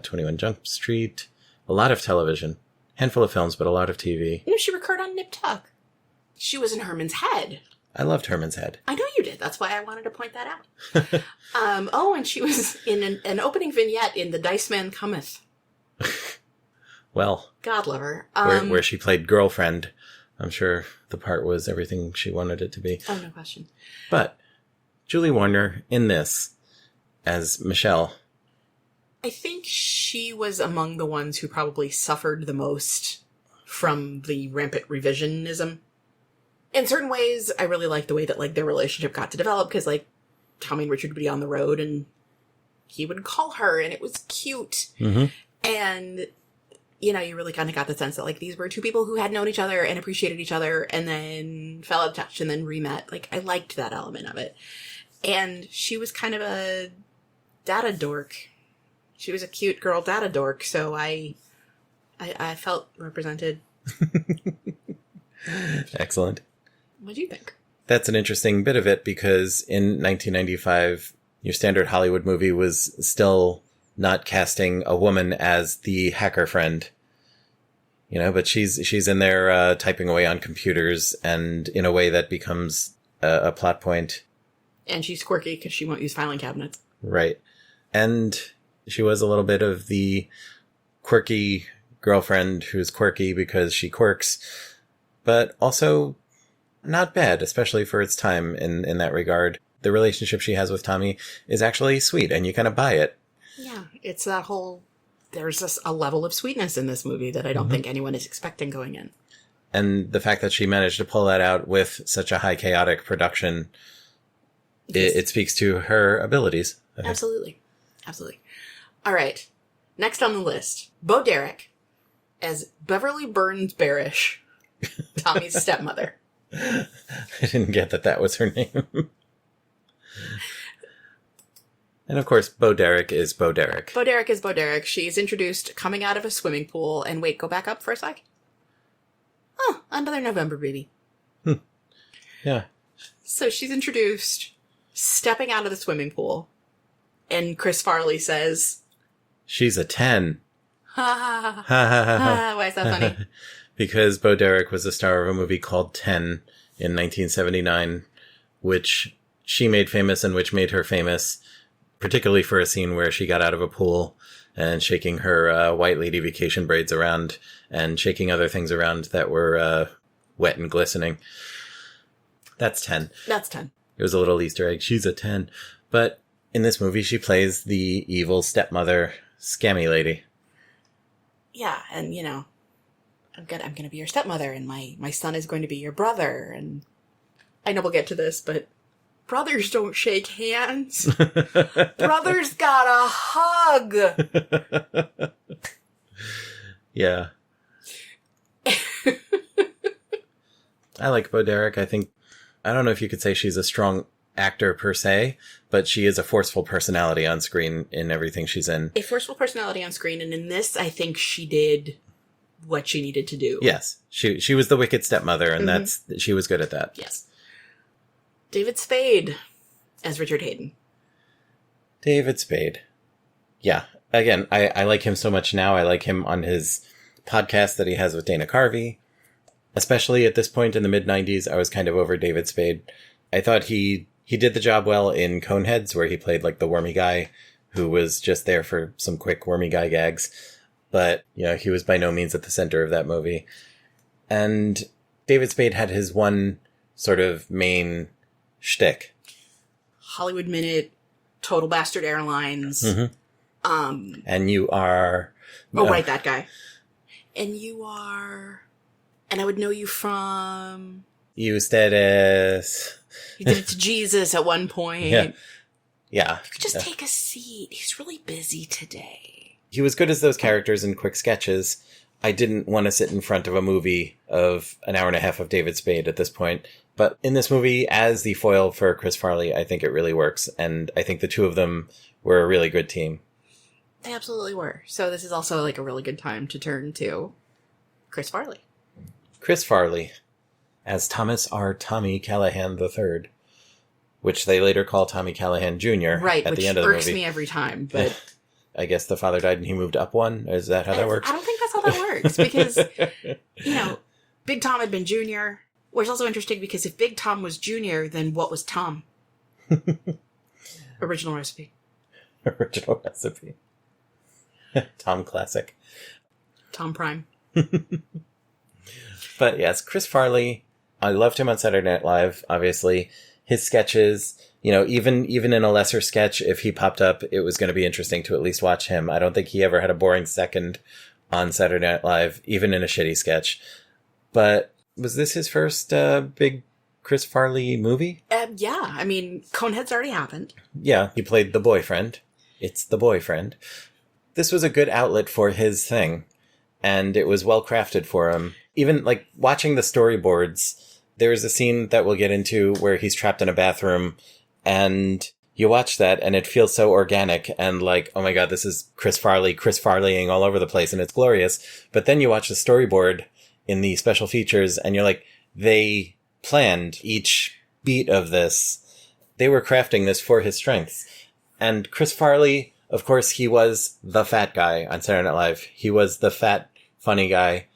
[SPEAKER 2] 21 Jump Street, a lot of television. Handful of films, but a lot of TV.
[SPEAKER 1] No, she recurred on Nip Tuck. She was in Herman's Head.
[SPEAKER 2] I loved Herman's Head.
[SPEAKER 1] I know you did. That's why I wanted to point that out. And she was in an opening vignette in The Dice Man Cometh.
[SPEAKER 2] Well.
[SPEAKER 1] God love her.
[SPEAKER 2] Where she played girlfriend. I'm sure the part was everything she wanted it to be.
[SPEAKER 1] Oh, no question.
[SPEAKER 2] But Julie Warner in this as Michelle.
[SPEAKER 1] I think she was among the ones who probably suffered the most from the rampant revisionism. In certain ways, I really like the way that their relationship got to develop, because Tommy and Richard would be on the road and he would call her and it was cute.
[SPEAKER 2] Mm-hmm.
[SPEAKER 1] And you really kind of got the sense that these were two people who had known each other and appreciated each other and then fell out of touch and then re-met. I liked that element of it. And she was kind of a data dork. She was a cute girl data dork, so I felt represented.
[SPEAKER 2] Excellent.
[SPEAKER 1] What do you think?
[SPEAKER 2] That's an interesting bit of it, because in 1995, your standard Hollywood movie was still not casting a woman as the hacker friend. But she's in there typing away on computers, and in a way that becomes a plot point.
[SPEAKER 1] And she's quirky because she won't use filing cabinets.
[SPEAKER 2] Right. And she was a little bit of the quirky girlfriend who's quirky because she quirks, but also not bad, especially for its time in that regard. The relationship she has with Tommy is actually sweet, and you kind of buy it.
[SPEAKER 1] Yeah, it's that whole... There's just a level of sweetness in this movie that I don't think anyone is expecting going in.
[SPEAKER 2] And the fact that she managed to pull that out with such a high chaotic production, it speaks to her abilities.
[SPEAKER 1] Absolutely. Absolutely. All right. Next on the list, Bo Derek as Beverly Burns Barish, Tommy's stepmother.
[SPEAKER 2] I didn't get that was her name. And of course, Bo Derek is Bo Derek.
[SPEAKER 1] Bo Derek is Bo Derek. She's introduced coming out of a swimming pool. And wait, go back up for a sec. Oh, another November baby.
[SPEAKER 2] Yeah.
[SPEAKER 1] So she's introduced stepping out of the swimming pool, and Chris Farley says,
[SPEAKER 2] "She's a 10."
[SPEAKER 1] ha ha ha. Why is that funny?
[SPEAKER 2] Because Bo Derek was the star of a movie called 10 in 1979, which she made famous and which made her famous, particularly for a scene where she got out of a pool and shaking her white lady vacation braids around and shaking other things around that were wet and glistening. That's 10.
[SPEAKER 1] That's 10.
[SPEAKER 2] It was a little Easter egg. She's a 10. But in this movie, she plays the evil stepmother, scammy lady.
[SPEAKER 1] Yeah, and, you know, I'm gonna be your stepmother, and my son is going to be your brother, and I know we'll get to this, but brothers don't shake hands. Brothers gotta hug.
[SPEAKER 2] Yeah. I like Bo Derek. I don't know if you could say she's a strong actor per se, but she is a forceful personality on screen in everything she's in.
[SPEAKER 1] A forceful personality on screen, and in this, I think she did what she needed to do.
[SPEAKER 2] Yes. She was the wicked stepmother, and she was good at that.
[SPEAKER 1] Yes. David Spade as Richard Hayden.
[SPEAKER 2] David Spade. Yeah. Again, I like him so much now. I like him on his podcast that he has with Dana Carvey. Especially at this point in the mid-90s, I was kind of over David Spade. I thought he did the job well in Coneheads, where he played like the wormy guy who was just there for some quick wormy guy gags. But, you know, he was by no means at the center of that movie. And David Spade had his one sort of main shtick.
[SPEAKER 1] Hollywood Minute, Total Bastard Airlines.
[SPEAKER 2] Mm-hmm. And you are...
[SPEAKER 1] Oh, right, that guy. And you are... And I would know you from...
[SPEAKER 2] Eustatus.
[SPEAKER 1] You did it to Jesus at one point.
[SPEAKER 2] Yeah.
[SPEAKER 1] You could just take a seat. He's really busy today.
[SPEAKER 2] He was good as those characters in quick sketches. I didn't want to sit in front of a movie of an hour and a half of David Spade at this point. But in this movie, as the foil for Chris Farley, I think it really works. And I think the two of them were a really good team.
[SPEAKER 1] They absolutely were. So this is also like a really good time to turn to Chris Farley.
[SPEAKER 2] Chris Farley as Thomas R. Tommy Callahan III, which they later call Tommy Callahan Jr.
[SPEAKER 1] Right,
[SPEAKER 2] at the end of the movie.
[SPEAKER 1] Which irks me every time, but...
[SPEAKER 2] I guess the father died and he moved up one? Is that how that works?
[SPEAKER 1] I don't think that's how that works, because, you know, Big Tom had been Junior, which is also interesting because if Big Tom was Junior, then what was Tom? Original recipe.
[SPEAKER 2] Original recipe. Tom Classic.
[SPEAKER 1] Tom Prime.
[SPEAKER 2] But yes, Chris Farley, I loved him on Saturday Night Live, obviously. His sketches, you know, even in a lesser sketch, if he popped up, it was going to be interesting to at least watch him. I don't think he ever had a boring second on Saturday Night Live, even in a shitty sketch. But was this his first big Chris Farley movie?
[SPEAKER 1] Yeah, I mean, Coneheads already happened.
[SPEAKER 2] Yeah, he played the boyfriend. It's the boyfriend. This was a good outlet for his thing, and it was well crafted for him. Even, like, watching the storyboards, there's a scene that we'll get into where he's trapped in a bathroom, and you watch that, and it feels so organic, and like, oh my god, this is Chris Farleying all over the place, and it's glorious. But then you watch the storyboard in the special features, and you're like, they planned each beat of this. They were crafting this for his strengths. And Chris Farley, of course, he was the fat guy on Saturday Night Live. He was the fat, funny guy.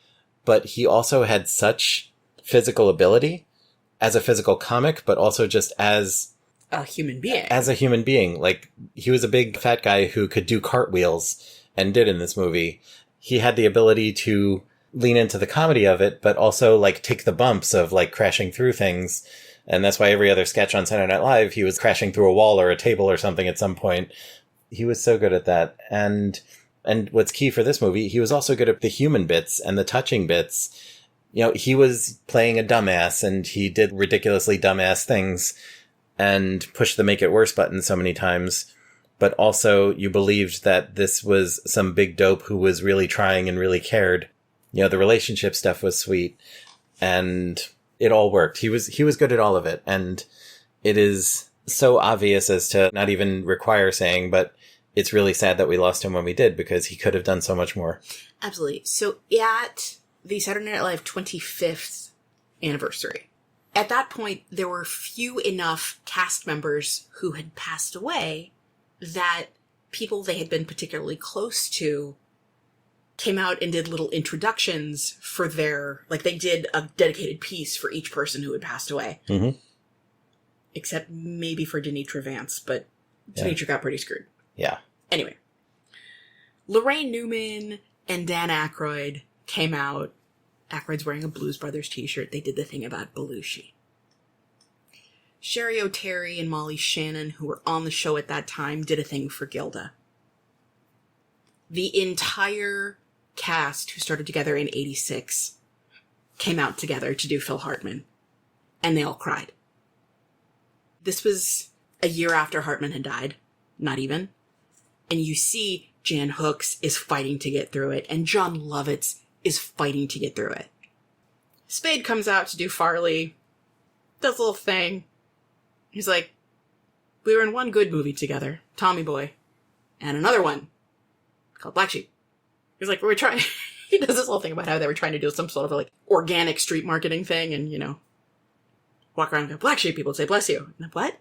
[SPEAKER 2] But he also had such physical ability as a physical comic, but also just as
[SPEAKER 1] a human being.
[SPEAKER 2] As a human being. Like, he was a big fat guy who could do cartwheels and did in this movie. He had the ability to lean into the comedy of it, but also, like, take the bumps of, like, crashing through things. And that's why every other sketch on Saturday Night Live, he was crashing through a wall or a table or something at some point. He was so good at that. And what's key for this movie, he was also good at the human bits and the touching bits. You know, he was playing a dumbass, and he did ridiculously dumbass things and pushed the make it worse button so many times. But also, you believed that this was some big dope who was really trying and really cared. You know, the relationship stuff was sweet, and it all worked. He was good at all of it, and it is so obvious as to not even require saying, but it's really sad that we lost him when we did, because he could have done so much more. Absolutely.
[SPEAKER 1] So at the Saturday Night Live 25th anniversary, At that point, there were few enough cast members who had passed away that people they had been particularly close to came out and did little introductions for they did a dedicated piece for each person who had passed away.
[SPEAKER 2] Mm-hmm.
[SPEAKER 1] Except maybe for Denitra Vance, but Denitra got pretty screwed.
[SPEAKER 2] Yeah.
[SPEAKER 1] Anyway. Lorraine Newman and Dan Aykroyd came out. Aykroyd's wearing a Blues Brothers t-shirt. They did the thing about Belushi. Sherry O'Terry and Molly Shannon, who were on the show at that time, did a thing for Gilda. The entire cast, who started together in 86, came out together to do Phil Hartman. And they all cried. This was a year after Hartman had died. Not even. And you see Jan Hooks is fighting to get through it, and John Lovitz is fighting to get through it. Spade comes out to do Farley, does a little thing. He's like, we were in one good movie together, Tommy Boy, and another one called Black Sheep. He's like, he does this whole thing about how they were trying to do some sort of organic street marketing thing, and, walk around and go, Black Sheep, people would say, bless you. And what?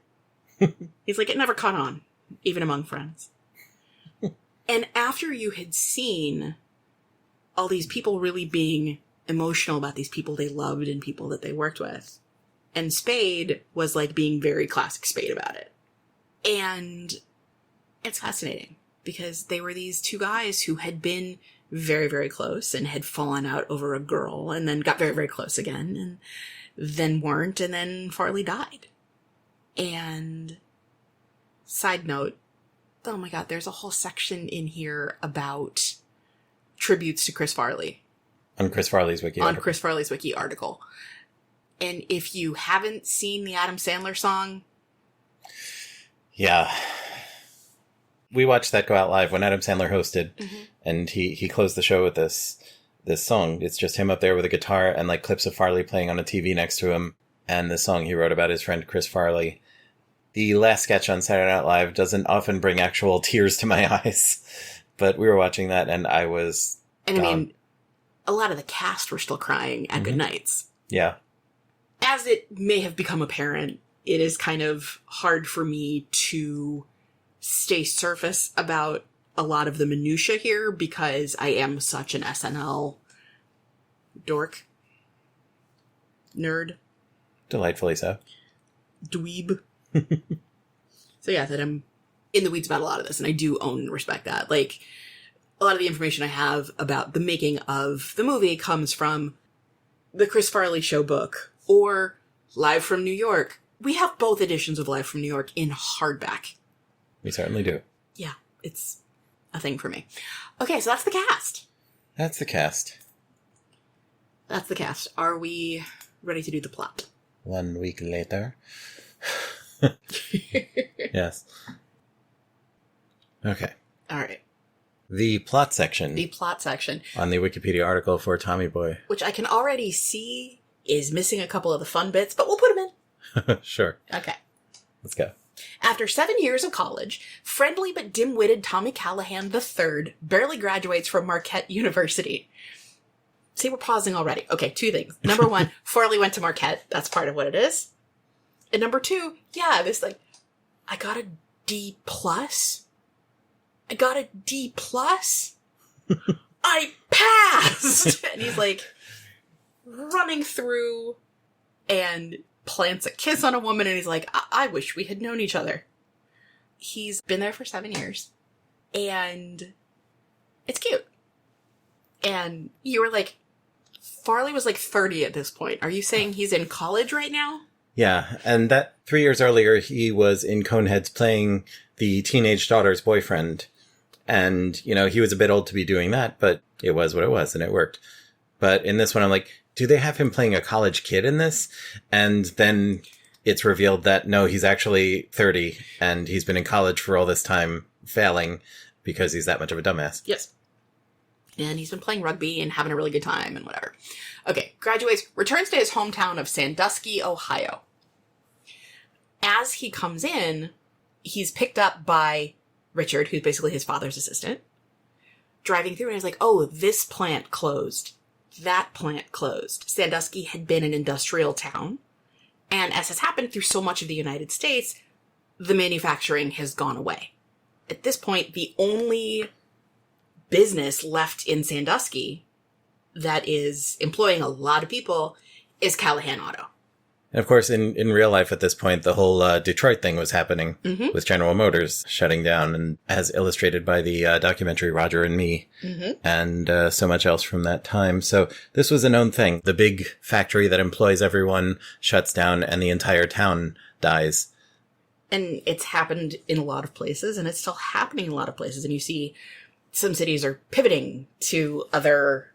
[SPEAKER 1] He's like, it never caught on, even among friends. And after you had seen all these people really being emotional about these people they loved and people that they worked with, and Spade was being very classic Spade about it. And it's fascinating because they were these two guys who had been very, very close and had fallen out over a girl and then got very, very close again and then weren't, and then Farley died. And side note, oh my god, there's a whole section in here about tributes to Chris Farley.
[SPEAKER 2] On Chris Farley's wiki article.
[SPEAKER 1] On Chris Farley's wiki article. And if you haven't seen the Adam Sandler song...
[SPEAKER 2] Yeah. We watched that go out live when Adam Sandler hosted, and he closed the show with this song. It's just him up there with a guitar and clips of Farley playing on a TV next to him, and the song he wrote about his friend Chris Farley. The last sketch on Saturday Night Live doesn't often bring actual tears to my eyes, but we were watching that and I was...
[SPEAKER 1] And I mean, a lot of the cast were still crying at Good Nights.
[SPEAKER 2] Yeah.
[SPEAKER 1] As it may have become apparent, it is kind of hard for me to stay surface about a lot of the minutia here because I am such an SNL dork. Nerd.
[SPEAKER 2] Delightfully so.
[SPEAKER 1] Dweeb. So yeah, that I'm in the weeds about a lot of this, and I do own and respect that. A lot of the information I have about the making of the movie comes from the Chris Farley Show book, or Live from New York. We have both editions of Live from New York in hardback.
[SPEAKER 2] We certainly do.
[SPEAKER 1] Yeah, it's a thing for me. Okay, so that's the cast.
[SPEAKER 2] That's the cast.
[SPEAKER 1] That's the cast. Are we ready to do the plot?
[SPEAKER 2] 1 week later. Yes. Okay.
[SPEAKER 1] All right.
[SPEAKER 2] The plot section.
[SPEAKER 1] The plot section.
[SPEAKER 2] On the Wikipedia article for Tommy Boy.
[SPEAKER 1] Which I can already see is missing a couple of the fun bits, but we'll put them in.
[SPEAKER 2] Sure.
[SPEAKER 1] Okay.
[SPEAKER 2] Let's go.
[SPEAKER 1] After 7 years of college, friendly but dim-witted Tommy Callahan III barely graduates from Marquette University. See, we're pausing already. Okay, 2 things. Number 1, Farley went to Marquette. That's part of what it is. And number 2, yeah, this I got a D+. I got a D+. I passed! And he's running through and plants a kiss on a woman, and he's like, I wish we had known each other. He's been there for 7 years. And it's cute. And you were Farley was 30 at this point. Are you saying he's in college right now?
[SPEAKER 2] Yeah, and that 3 years earlier, he was in Coneheads playing the teenage daughter's boyfriend. And, he was a bit old to be doing that, but it was what it was, and it worked. But in this one, I'm like, do they have him playing a college kid in this? And then it's revealed that, no, he's actually 30, and he's been in college for all this time, failing, because he's that much of a dumbass.
[SPEAKER 1] Yes. And he's been playing rugby and having a really good time and whatever. Okay, graduates, returns to his hometown of Sandusky, Ohio. As he comes in, he's picked up by Richard, who's basically his father's assistant, driving through, and he's like, oh, this plant closed. That plant closed. Sandusky had been an industrial town, And as has happened through so much of the United States, the manufacturing has gone away. At this point, the only business left in Sandusky that is employing a lot of people is Callahan Auto.
[SPEAKER 2] And of course, in real life at this point, the whole Detroit thing was happening with General Motors shutting down, and as illustrated by the documentary Roger and Me, and so much else from that time. So this was a known thing. The big factory that employs everyone shuts down and the entire town dies.
[SPEAKER 1] And it's happened in a lot of places, and it's still happening in a lot of places. And you see some cities are pivoting to other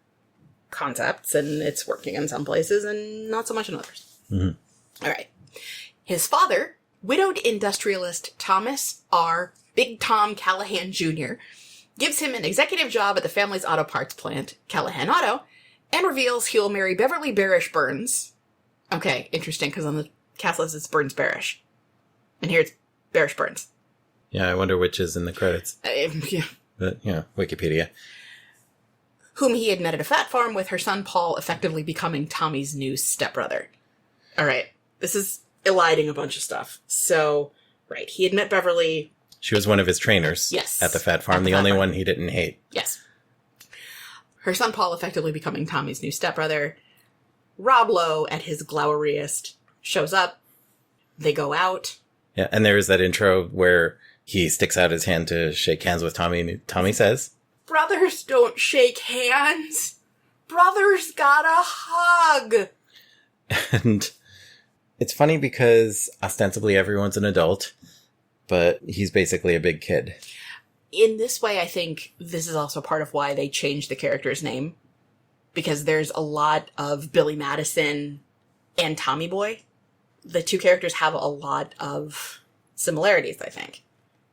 [SPEAKER 1] concepts, and it's working in some places and not so much in others. All right. His father, widowed industrialist Thomas R. Big Tom Callahan Jr., gives him an executive job at the family's auto parts plant, Callahan Auto, and reveals he'll marry Beverly Barish Burns. Okay, interesting, because on the cast list it's Burns Barish. And here it's Barish Burns.
[SPEAKER 2] Yeah, I wonder which is in the credits.
[SPEAKER 1] Yeah.
[SPEAKER 2] But, Wikipedia.
[SPEAKER 1] Whom he had met at a fat farm, with her son Paul effectively becoming Tommy's new stepbrother. All right. This is eliding a bunch of stuff. So, right. He had met Beverly.
[SPEAKER 2] She was one of his trainers.
[SPEAKER 1] Yes.
[SPEAKER 2] At the fat farm. The only one he didn't hate.
[SPEAKER 1] Yes. Her son Paul effectively becoming Tommy's new stepbrother. Rob Lowe, at his gloweriest, shows up. They go out.
[SPEAKER 2] Yeah, and there is that intro where he sticks out his hand to shake hands with Tommy, and Tommy says,
[SPEAKER 1] "Brothers don't shake hands. Brothers gotta hug."
[SPEAKER 2] And it's funny because ostensibly everyone's an adult, but he's basically a big kid.
[SPEAKER 1] In this way, I think this is also part of why they changed the character's name. Because there's a lot of Billy Madison and Tommy Boy. The two characters have a lot of similarities, I think.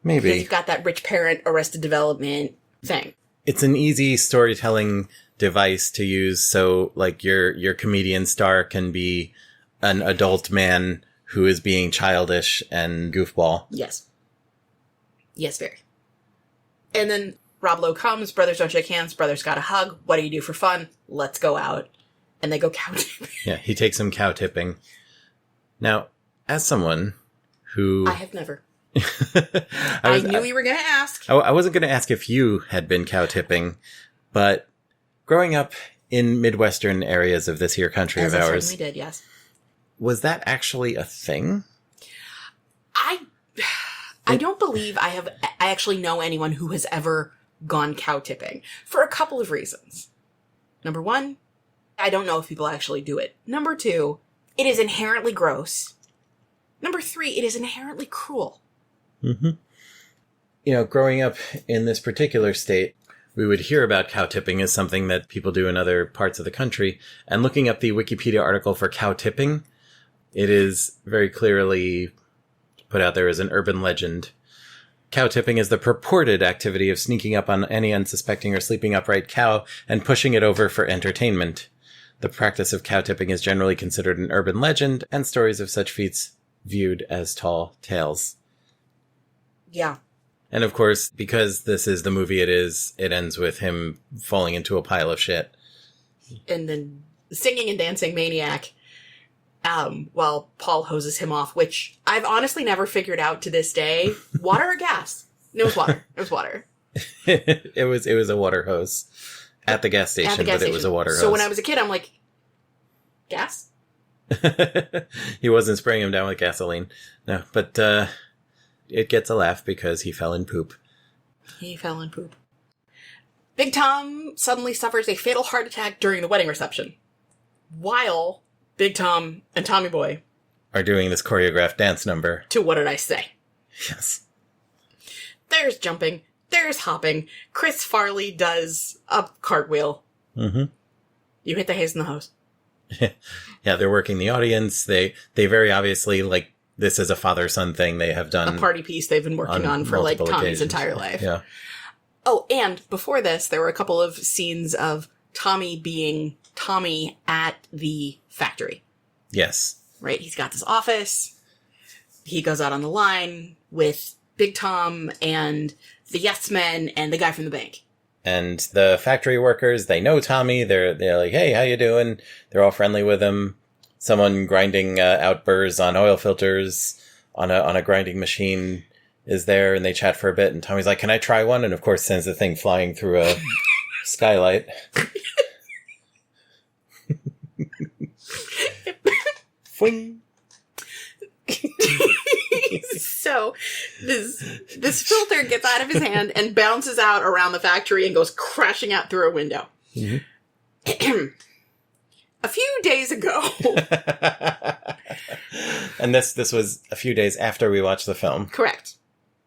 [SPEAKER 2] Maybe.
[SPEAKER 1] Because you've got that rich parent, arrested development thing.
[SPEAKER 2] It's an easy storytelling device to use, so like your comedian star can be an adult man who is being childish and goofball.
[SPEAKER 1] Yes. Yes, very. And then Rob Lowe comes, brothers don't shake hands, brothers got a hug. What do you do for fun? Let's go out. And they go cow tipping.
[SPEAKER 2] Yeah, he takes him cow tipping. Now, as someone who...
[SPEAKER 1] I have never. I knew you were going to ask.
[SPEAKER 2] I wasn't going to ask if you had been cow tipping, but growing up in Midwestern areas of this here country
[SPEAKER 1] As
[SPEAKER 2] of
[SPEAKER 1] I
[SPEAKER 2] ours...
[SPEAKER 1] certainly did, yes.
[SPEAKER 2] Was that actually a thing?
[SPEAKER 1] I don't believe I actually know anyone who has ever gone cow tipping for a couple of reasons. Number one, I don't know if people actually do it. Number two, it is inherently gross. Number three, it is inherently cruel.
[SPEAKER 2] Growing up in this particular state, we would hear about cow tipping as something that people do in other parts of the country. And looking up the Wikipedia article for cow tipping, it is very clearly put out there as an urban legend. Cow tipping is the purported activity of sneaking up on any unsuspecting or sleeping upright cow and pushing it over for entertainment. The practice of cow tipping is generally considered an urban legend, and stories of such feats viewed as tall tales.
[SPEAKER 1] Yeah.
[SPEAKER 2] And of course, because this is the movie it ends with him falling into a pile of shit.
[SPEAKER 1] And then singing and dancing maniac while Paul hoses him off, which I've honestly never figured out to this day. Water or gas? No, it was water. It was water.
[SPEAKER 2] It was a water hose at the gas station, It was a water hose.
[SPEAKER 1] So when I was a kid, I'm like, gas?
[SPEAKER 2] He wasn't spraying him down with gasoline. No, but it gets a laugh because he fell in poop.
[SPEAKER 1] He fell in poop. Big Tom suddenly suffers a fatal heart attack during the wedding reception, while Big Tom and Tommy Boy
[SPEAKER 2] are doing this choreographed dance number.
[SPEAKER 1] To What Did I Say?
[SPEAKER 2] Yes. There's
[SPEAKER 1] jumping. There's hopping. Chris Farley does a cartwheel.
[SPEAKER 2] You
[SPEAKER 1] hit the haze in the hose.
[SPEAKER 2] Yeah, they're working the audience. They very obviously, like, this is a father-son thing they have done.
[SPEAKER 1] A party piece they've been working on for, like, Tommy's
[SPEAKER 2] occasions.
[SPEAKER 1] entire life.
[SPEAKER 2] Yeah.
[SPEAKER 1] Oh, and before this, there were a couple of scenes of Tommy being Tommy at the factory.
[SPEAKER 2] Yes.
[SPEAKER 1] Right? He's got this office. He goes out on the line with Big Tom and the Yes Men and the guy from the bank.
[SPEAKER 2] And the factory workers, they know Tommy. They're like, hey, how you doing? They're all friendly with him. someone grinding out burrs on oil filters on a grinding machine is there, and they chat for a bit, and Tommy's like, "Can I try one?" And of course sends the thing flying through a skylight. Fwing.
[SPEAKER 1] So this filter gets out of his hand and bounces out around the factory and goes crashing out through a window. Mm-hmm. A few days ago.
[SPEAKER 2] And this was a few days after we watched the film.
[SPEAKER 1] Correct.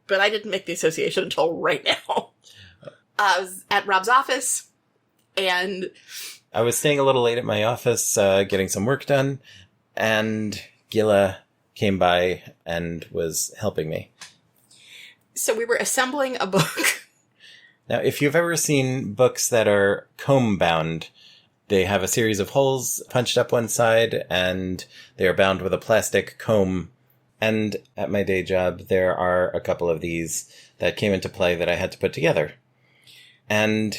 [SPEAKER 1] But I didn't make the association until right now. I was at Rob's office, and
[SPEAKER 2] I was staying a little late at my office, getting some work done, and Gila came by and was helping me.
[SPEAKER 1] So we were assembling a book.
[SPEAKER 2] Now, if you've ever seen books that are comb-bound, they have a series of holes punched up one side, and they are bound with a plastic comb. And at my day job, there are a couple of these that came into play that I had to put together. And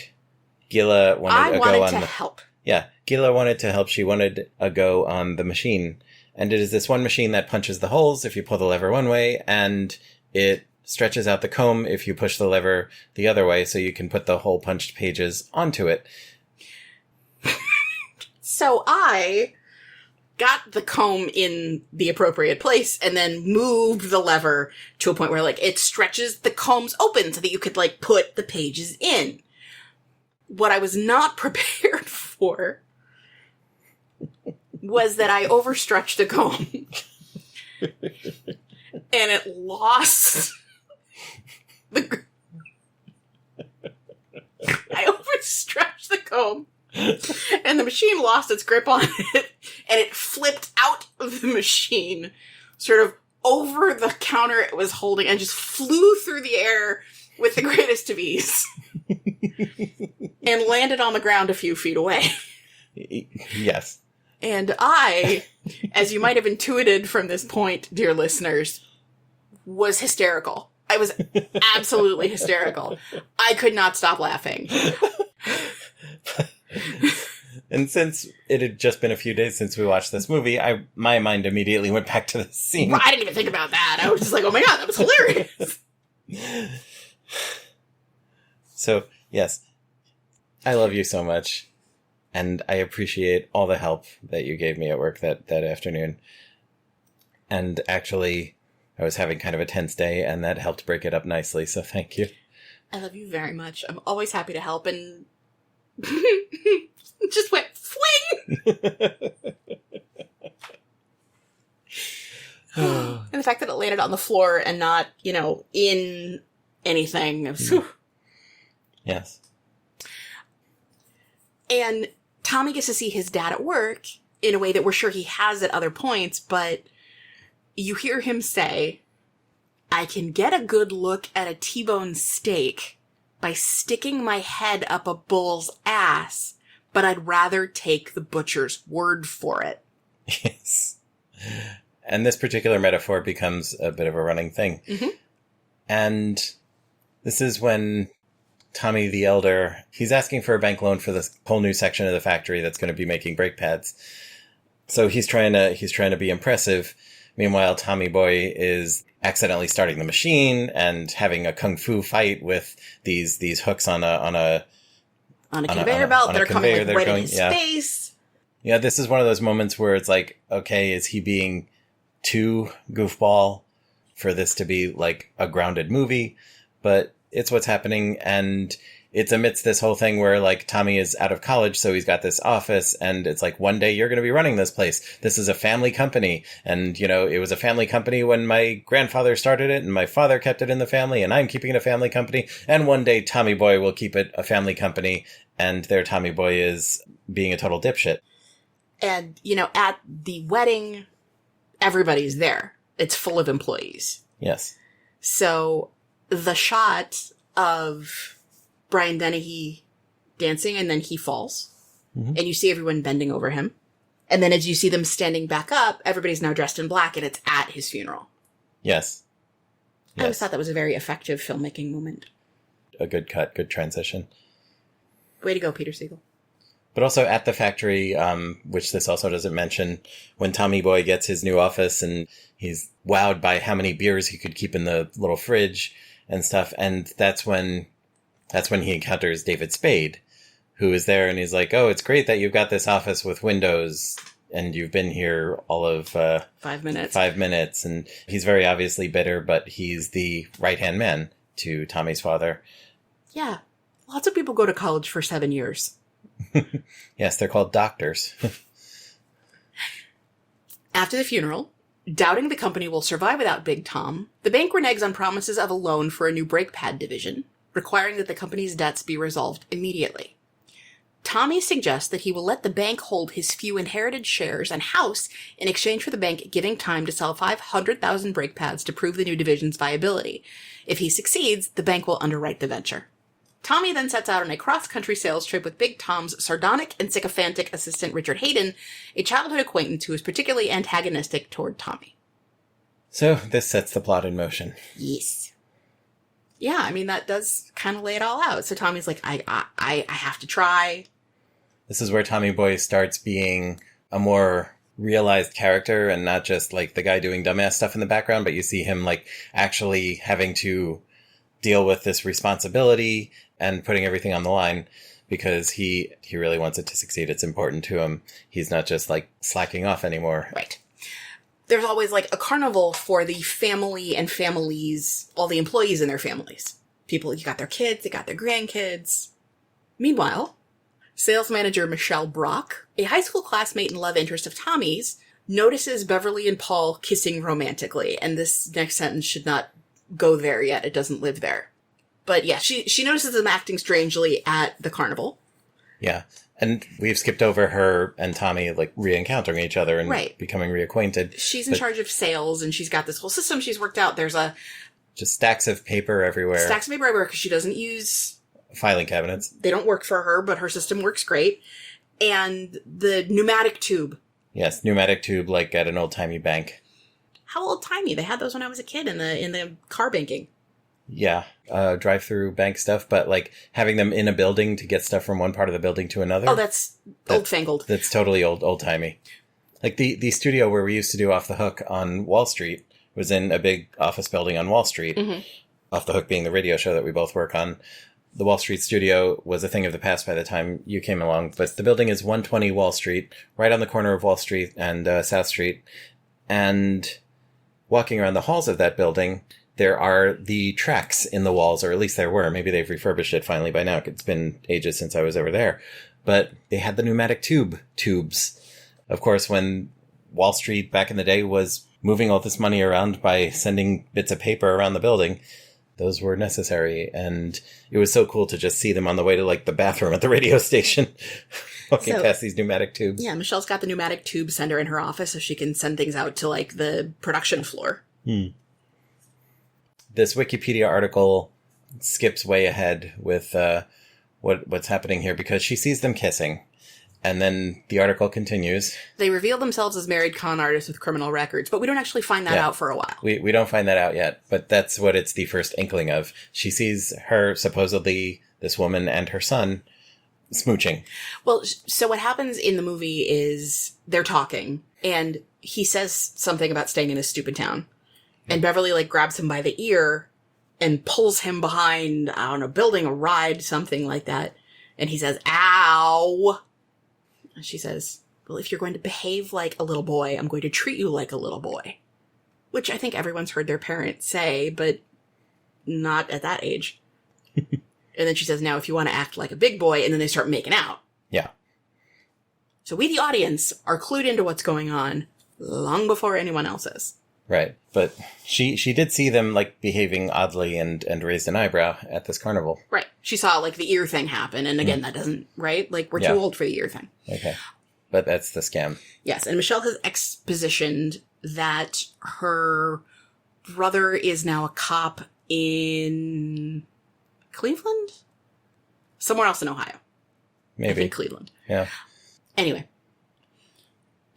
[SPEAKER 2] Gila wanted to
[SPEAKER 1] help.
[SPEAKER 2] Yeah, Gila wanted to help. She wanted a go on the machine. And it is this one machine that punches the holes if you pull the lever one way, and it stretches out the comb if you push the lever the other way, so you can put the hole punched pages onto it.
[SPEAKER 1] So I got the comb in the appropriate place and then moved the lever to a point where, like, it stretches the combs open so that you could, like, put the pages in. What I was not prepared for was that I overstretched the comb and it lost I overstretched the comb and the machine lost its grip on it, and it flipped out of the machine, sort of over the counter it was holding, and just flew through the air with the greatest of ease. And landed on the ground a few feet away.
[SPEAKER 2] Yes.
[SPEAKER 1] And I, as you might have intuited from this point, dear listeners, was hysterical. I was absolutely hysterical. I could not stop laughing.
[SPEAKER 2] And since it had just been a few days since we watched this movie, my mind immediately went back to the scene.
[SPEAKER 1] I didn't even think about that. I was just like, oh my god, that was hilarious.
[SPEAKER 2] So, yes, I love you so much, and I appreciate all the help that you gave me at work that afternoon. And actually, I was having kind of a tense day, and that helped break it up nicely, so thank you.
[SPEAKER 1] I love you very much. I'm always happy to help, and just went fling! And the fact that it landed on the floor and not, in anything.
[SPEAKER 2] Yes.
[SPEAKER 1] And Tommy gets to see his dad at work in a way that we're sure he has at other points, but you hear him say, "I can get a good look at a T-bone steak by sticking my head up a bull's ass, but I'd rather take the butcher's word for it."
[SPEAKER 2] Yes. And this particular metaphor becomes a bit of a running thing. Mm-hmm. And this is when Tommy the Elder, he's asking for a bank loan for this whole new section of the factory that's going to be making brake pads. So he's trying to be impressive. Meanwhile, Tommy Boy is accidentally starting the machine and having a kung fu fight with these hooks on a
[SPEAKER 1] conveyor belt that are coming right in his face.
[SPEAKER 2] Yeah, this is one of those moments where it's like, okay, is he being too goofball for this to be like a grounded movie? But it's what's happening, and it's amidst this whole thing where, like, Tommy is out of college, so he's got this office, and it's like, one day you're going to be running this place. This is a family company, and, it was a family company when my grandfather started it, and my father kept it in the family, and I'm keeping it a family company, and one day Tommy Boy will keep it a family company, and their Tommy Boy is being a total dipshit.
[SPEAKER 1] And, at the wedding, everybody's there. It's full of employees.
[SPEAKER 2] Yes.
[SPEAKER 1] So the shot of Brian Dennehy dancing, and then he falls, mm-hmm. and you see everyone bending over him. And then as you see them standing back up, everybody's now dressed in black, and it's at his funeral.
[SPEAKER 2] Yes.
[SPEAKER 1] I always thought that was a very effective filmmaking moment.
[SPEAKER 2] A good cut, good transition.
[SPEAKER 1] Way to go, Peter Siegel.
[SPEAKER 2] But also at the factory, which this also doesn't mention, when Tommy Boy gets his new office and he's wowed by how many beers he could keep in the little fridge and stuff. And that's when he encounters David Spade, who is there, and he's like, "Oh, it's great that you've got this office with windows and you've been here all of
[SPEAKER 1] 5 minutes.
[SPEAKER 2] 5 minutes." And he's very obviously bitter, but he's the right-hand man to Tommy's father.
[SPEAKER 1] Yeah. Lots of people go to college for 7 years.
[SPEAKER 2] Yes, they're called doctors.
[SPEAKER 1] After the funeral, doubting the company will survive without Big Tom, the bank reneges on promises of a loan for a new brake pad division, requiring that the company's debts be resolved immediately. Tommy suggests that he will let the bank hold his few inherited shares and house in exchange for the bank giving time to sell 500,000 brake pads to prove the new division's viability. If he succeeds, the bank will underwrite the venture. Tommy then sets out on a cross-country sales trip with Big Tom's sardonic and sycophantic assistant Richard Hayden, a childhood acquaintance who is particularly antagonistic toward Tommy.
[SPEAKER 2] So this sets the plot in motion.
[SPEAKER 1] Yes. Yeah, I mean, that does kind of lay it all out. So Tommy's like, I have to try.
[SPEAKER 2] This is where Tommy Boy starts being a more realized character and not just like the guy doing dumbass stuff in the background, but you see him like actually having to deal with this responsibility and putting everything on the line because he really wants it to succeed. It's important to him. He's not just like slacking off anymore.
[SPEAKER 1] Right. There's always like a carnival for the family and families, all the employees and their families. People, you got their kids, they got their grandkids. Meanwhile, sales manager Michelle Brock, a high school classmate and love interest of Tommy's, notices Beverly and Paul kissing romantically. And this next sentence should not go there yet. It doesn't live there. But yeah, she notices them acting strangely at the carnival.
[SPEAKER 2] Yeah. And we've skipped over her and Tommy like re-encountering each other and becoming reacquainted.
[SPEAKER 1] She's in charge of sales and she's got this whole system she's worked out. There's
[SPEAKER 2] just stacks of paper everywhere.
[SPEAKER 1] Stacks of paper everywhere because she doesn't use
[SPEAKER 2] filing cabinets. They
[SPEAKER 1] don't work for her, but her system works great. And the pneumatic tube.
[SPEAKER 2] Yes, pneumatic tube like at an old-timey bank.
[SPEAKER 1] How old-timey? They had those when I was a kid in the car banking.
[SPEAKER 2] Yeah, drive-through bank stuff, but like having them in a building to get stuff from one part of the building to another.
[SPEAKER 1] Oh, that's old-fangled.
[SPEAKER 2] That's totally old-timey. Like the studio where we used to do Off the Hook on Wall Street was in a big office building on Wall Street. Mm-hmm. Off the Hook being the radio show that we both work on. The Wall Street studio was a thing of the past by the time you came along, but the building is 120 Wall Street, right on the corner of Wall Street and South Street. And walking around the halls of that building, there are the tracks in the walls, or at least there were. Maybe they've refurbished it finally by now. It's been ages since I was ever there. But they had the pneumatic tubes. Of course, when Wall Street back in the day was moving all this money around by sending bits of paper around the building, those were necessary. And it was so cool to just see them on the way to like the bathroom at the radio station, walking past these pneumatic tubes.
[SPEAKER 1] Yeah, Michelle's got the pneumatic tube sender in her office so she can send things out to like the production floor.
[SPEAKER 2] This Wikipedia article skips way ahead with what's happening here because she sees them kissing. And then the article continues.
[SPEAKER 1] They reveal themselves as married con artists with criminal records, but we don't actually find that out for a while.
[SPEAKER 2] We don't find that out yet, but that's what it's the first inkling of. She sees her, supposedly, this woman and her son, smooching.
[SPEAKER 1] Well, so what happens in the movie is they're talking, and he says something about staying in a stupid town. And Beverly, like, grabs him by the ear and pulls him behind, I don't know, building a ride, something like that. And he says, ow! And she says, well, if you're going to behave like a little boy, I'm going to treat you like a little boy. Which I think everyone's heard their parents say, but not at that age. And then she says, now, if you want to act like a big boy, and then they start making out.
[SPEAKER 2] Yeah.
[SPEAKER 1] So we, the audience, are clued into what's going on long before anyone else is.
[SPEAKER 2] Right. But she did see them, like, behaving oddly and raised an eyebrow at this carnival.
[SPEAKER 1] Right. She saw, like, the ear thing happen. And again, that doesn't, right? Like, we're too old for the ear thing.
[SPEAKER 2] Okay. But that's the scam.
[SPEAKER 1] Yes. And Michelle has expositioned that her brother is now a cop in Cleveland? Somewhere else in Ohio.
[SPEAKER 2] Maybe.
[SPEAKER 1] I think Cleveland.
[SPEAKER 2] Yeah.
[SPEAKER 1] Anyway.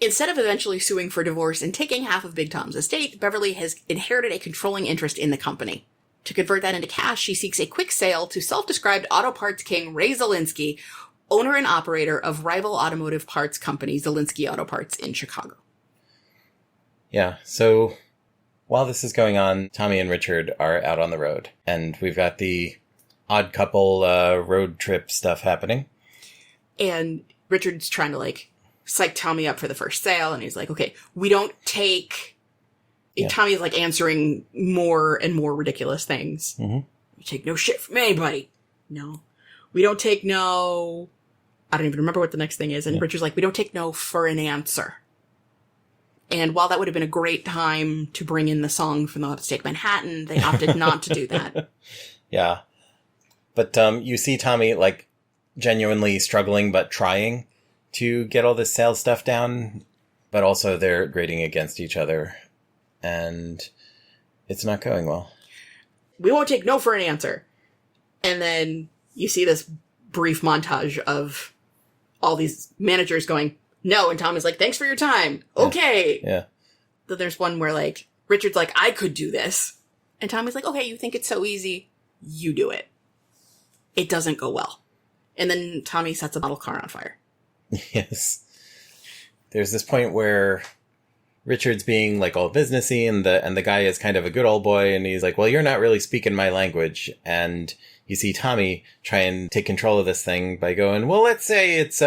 [SPEAKER 1] Instead of eventually suing for divorce and taking half of Big Tom's estate, Beverly has inherited a controlling interest in the company. To convert that into cash, she seeks a quick sale to self-described auto parts king Ray Zielinski, owner and operator of rival automotive parts company Zelinsky Auto Parts in Chicago.
[SPEAKER 2] Yeah, so while this is going on, Tommy and Richard are out on the road, and we've got the odd couple road trip stuff happening.
[SPEAKER 1] And Richard's trying to, like, psych Tommy up for the first sale, and he's like, okay, we don't take... Yeah. Tommy's, like, answering more and more ridiculous things.
[SPEAKER 2] Mm-hmm.
[SPEAKER 1] We take no shit from anybody. No. We don't take no... I don't even remember what the next thing is. And Richard's like, we don't take no for an answer. And while that would have been a great time to bring in the song from the Upstate Manhattan, they opted not to do that.
[SPEAKER 2] Yeah. But you see Tommy, like, genuinely struggling but trying to get all this sales stuff down. But also they're grading against each other. And it's not going well.
[SPEAKER 1] We won't take no for an answer. And then you see this brief montage of all these managers going, no, and Tommy's like, thanks for your time. Okay.
[SPEAKER 2] Yeah.
[SPEAKER 1] So there's one where, like, Richard's like, I could do this. And Tommy's like, okay, you think it's so easy? You do it. It doesn't go well. And then Tommy sets a model car on fire.
[SPEAKER 2] Yes. There's this point where Richard's being, like, all businessy, and the guy is kind of a good old boy, and he's like, well, you're not really speaking my language. And you see Tommy try and take control of this thing by going, well, let's say it's,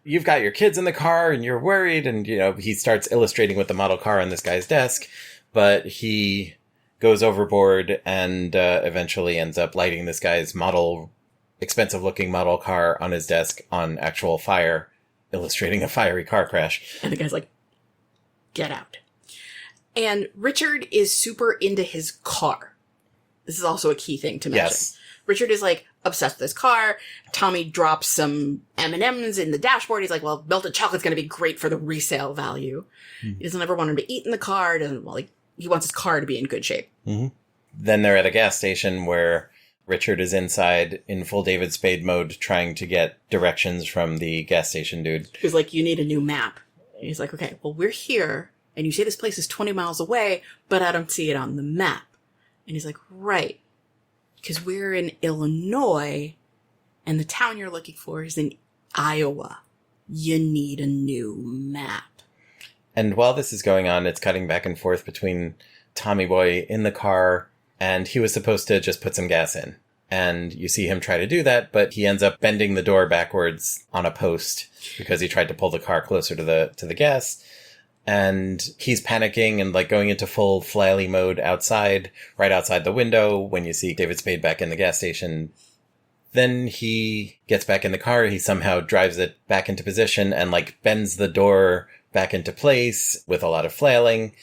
[SPEAKER 2] you've got your kids in the car and you're worried. And, he starts illustrating with the model car on this guy's desk, but he goes overboard and eventually ends up lighting this guy's expensive looking model car on his desk on actual fire, illustrating a fiery car crash.
[SPEAKER 1] And the guy's like, get out. And Richard is super into his car. This is also a key thing to mention.
[SPEAKER 2] Yes.
[SPEAKER 1] Richard is, like, obsessed with his car. Tommy drops some M&Ms in the dashboard. He's like, well, melted chocolate's going to be great for the resale value. Mm-hmm. He doesn't ever want him to eat in the car. He wants his car to be in good shape.
[SPEAKER 2] Mm-hmm. Then they're at a gas station where Richard is inside in full David Spade mode trying to get directions from the gas station dude.
[SPEAKER 1] Who's like, you need a new map. And he's like, okay, well, we're here. And you say this place is 20 miles away, but I don't see it on the map. And he's like, right. Because we're in Illinois, and the town you're looking for is in Iowa. You need a new map.
[SPEAKER 2] And while this is going on, it's cutting back and forth between Tommy Boy in the car, and he was supposed to just put some gas in. And you see him try to do that, but he ends up bending the door backwards on a post because he tried to pull the car closer to the gas. And he's panicking and, like, going into full flaily mode outside, right outside the window when you see David Spade back in the gas station. Then he gets back in the car. He somehow drives it back into position and, like, bends the door back into place with a lot of flailing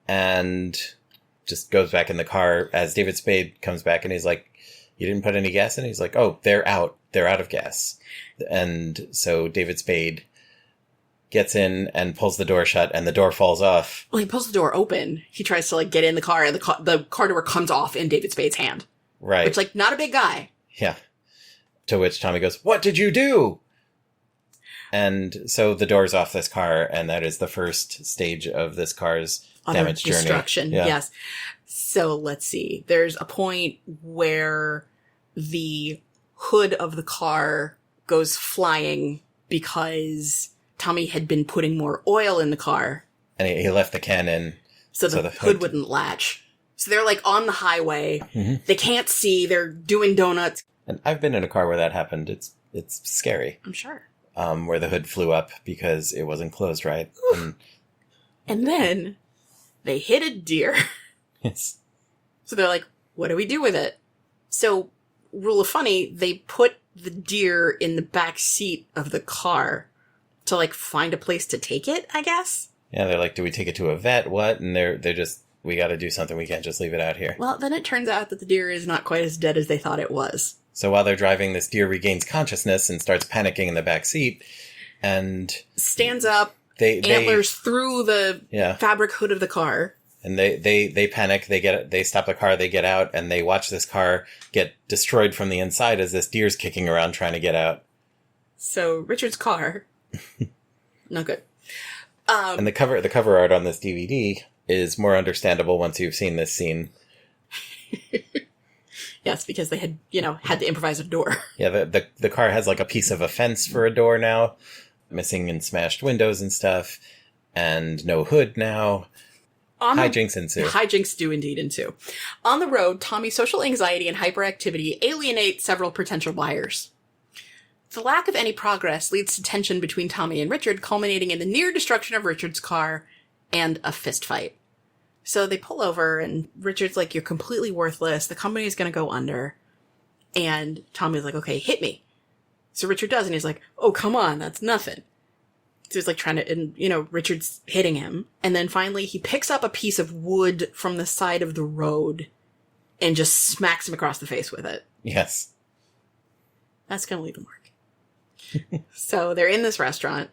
[SPEAKER 2] and just goes back in the car as David Spade comes back and he's like, you didn't put any gas in? He's like, oh, they're out. They're out of gas. And so David Spade gets in and pulls the door shut, and the door falls off.
[SPEAKER 1] Well, he pulls the door open. He tries to, like, get in the car, and the car door comes off in David Spade's hand.
[SPEAKER 2] Right.
[SPEAKER 1] Which, like, not a big guy.
[SPEAKER 2] Yeah. To which Tommy goes, what did you do? And so the door's off this car, and that is the first stage of this car's damage journey.
[SPEAKER 1] Destruction, yeah. Yes. So, let's see. There's a point where the hood of the car goes flying because Tommy had been putting more oil in the car.
[SPEAKER 2] And he left the can in.
[SPEAKER 1] So the hood wouldn't latch. So they're, like, on the highway. Mm-hmm. They can't see. They're doing donuts.
[SPEAKER 2] And I've been in a car where that happened. It's scary.
[SPEAKER 1] I'm sure.
[SPEAKER 2] Where the hood flew up because it wasn't closed right.
[SPEAKER 1] And then they hit a deer.
[SPEAKER 2] Yes.
[SPEAKER 1] So they're like, what do we do with it? So, rule of funny, they put the deer in the back seat of the car to, like, find a place to take it, I guess.
[SPEAKER 2] Yeah, they're like, do we take it to a vet? What? And they're just, we got to do something. We can't just leave it out here.
[SPEAKER 1] Well, then it turns out that the deer is not quite as dead as they thought it was.
[SPEAKER 2] So while they're driving, this deer regains consciousness and starts panicking in the back seat and
[SPEAKER 1] stands up, antlers through the fabric hood of the car.
[SPEAKER 2] And they panic, they stop the car, they get out, and they watch this car get destroyed from the inside as this deer's kicking around trying to get out.
[SPEAKER 1] So Richard's car, not good.
[SPEAKER 2] And the cover art on this DVD is more understandable once you've seen this scene.
[SPEAKER 1] Yes, because they had, had to improvise a door.
[SPEAKER 2] Yeah, the car has like a piece of a fence for a door now, missing and smashed windows and stuff, and no hood now. Hijinks ensue.
[SPEAKER 1] Hijinks do indeed ensue. On the road, Tommy's social anxiety and hyperactivity alienate several potential buyers. The lack of any progress leads to tension between Tommy and Richard, culminating in the near destruction of Richard's car and a fist fight. So they pull over, and Richard's like, you're completely worthless. The company's going to go under. And Tommy's like, okay, hit me. So Richard does, and he's like, oh, come on, that's nothing. So he's like trying to, and, Richard's hitting him. And then finally he picks up a piece of wood from the side of the road and just smacks him across the face with it.
[SPEAKER 2] Yes.
[SPEAKER 1] That's going to leave a mark. So they're in this restaurant,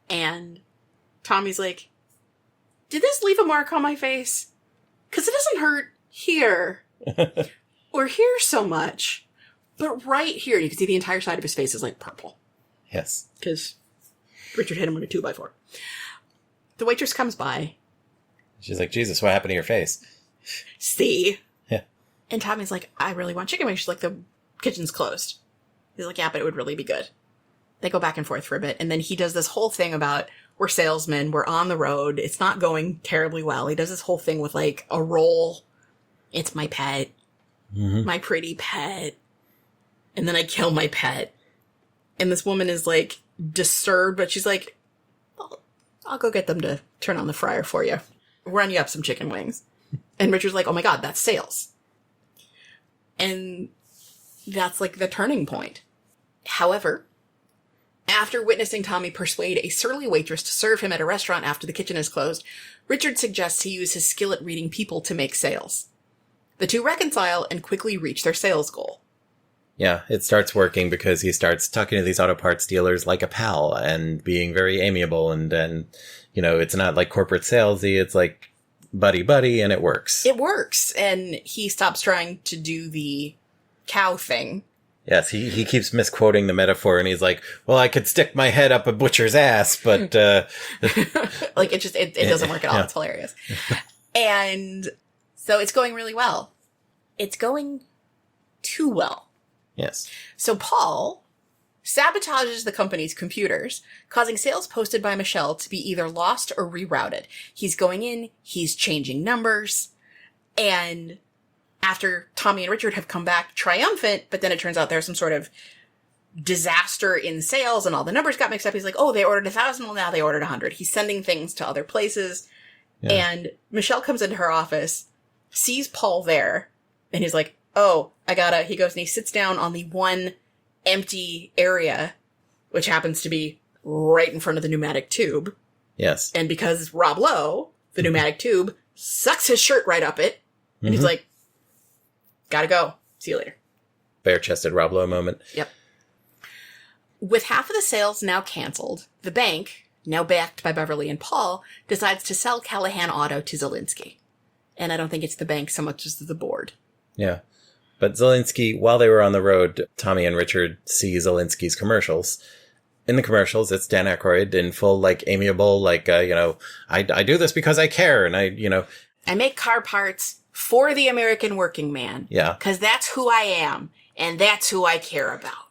[SPEAKER 1] and Tommy's like, did this leave a mark on my face? Because it doesn't hurt here or here so much, but right here, you can see the entire side of his face is like purple.
[SPEAKER 2] Yes.
[SPEAKER 1] Because Richard hit him with a 2x4. The waitress comes by.
[SPEAKER 2] She's like, Jesus, what happened to your face?
[SPEAKER 1] See?
[SPEAKER 2] Yeah.
[SPEAKER 1] And Tommy's like, I really want chicken wings. She's like, the kitchen's closed. He's like, yeah, but it would really be good. They go back and forth for a bit, and then he does this whole thing about, we're salesmen, we're on the road, it's not going terribly well. He does this whole thing with, like, a roll. It's my pet. Mm-hmm. My pretty pet. And then I kill my pet. And this woman is, like, disturbed, but she's like, I'll go get them to turn on the fryer for you. Run you up some chicken wings. And Richard's like, oh my God, that's sales. And that's, like, the turning point. However, after witnessing Tommy persuade a surly waitress to serve him at a restaurant after the kitchen is closed, Richard suggests he use his skill at reading people to make sales. The two reconcile and quickly reach their sales goal.
[SPEAKER 2] Yeah, it starts working because he starts talking to these auto parts dealers like a pal and being very amiable, and it's not like corporate salesy, it's like buddy, and it works.
[SPEAKER 1] It works, and he stops trying to do the cow thing.
[SPEAKER 2] Yes, he keeps misquoting the metaphor, and he's like, well, I could stick my head up a butcher's ass, but...
[SPEAKER 1] like, it doesn't work at all. Yeah. It's hilarious. And so it's going really well. It's going too well.
[SPEAKER 2] Yes.
[SPEAKER 1] So Paul sabotages the company's computers, causing sales posted by Michelle to be either lost or rerouted. He's going in, he's changing numbers, and... after Tommy and Richard have come back triumphant, but then it turns out there's some sort of disaster in sales and all the numbers got mixed up. He's like, oh, they ordered 1,000. Well, now they ordered 100. He's sending things to other places. Yeah. And Michelle comes into her office, sees Paul there, and he's like, oh, he goes and he sits down on the one empty area, which happens to be right in front of the pneumatic tube.
[SPEAKER 2] Yes.
[SPEAKER 1] And because Rob Lowe, the pneumatic tube, sucks his shirt right up it, and he's like, gotta go. See you later.
[SPEAKER 2] Bare-chested Rob Lowe moment.
[SPEAKER 1] Yep. With half of the sales now canceled, the bank, now backed by Beverly and Paul, decides to sell Callahan Auto to Zielinski. And I don't think it's the bank so much as the board.
[SPEAKER 2] Yeah. But Zielinski, while they were on the road, Tommy and Richard see Zielinski's commercials. In the commercials, it's Dan Aykroyd in full, like, amiable, like, I do this because I care, and
[SPEAKER 1] I make car parts for the American working man.
[SPEAKER 2] Yeah.
[SPEAKER 1] Because that's who I am, and that's who I care about.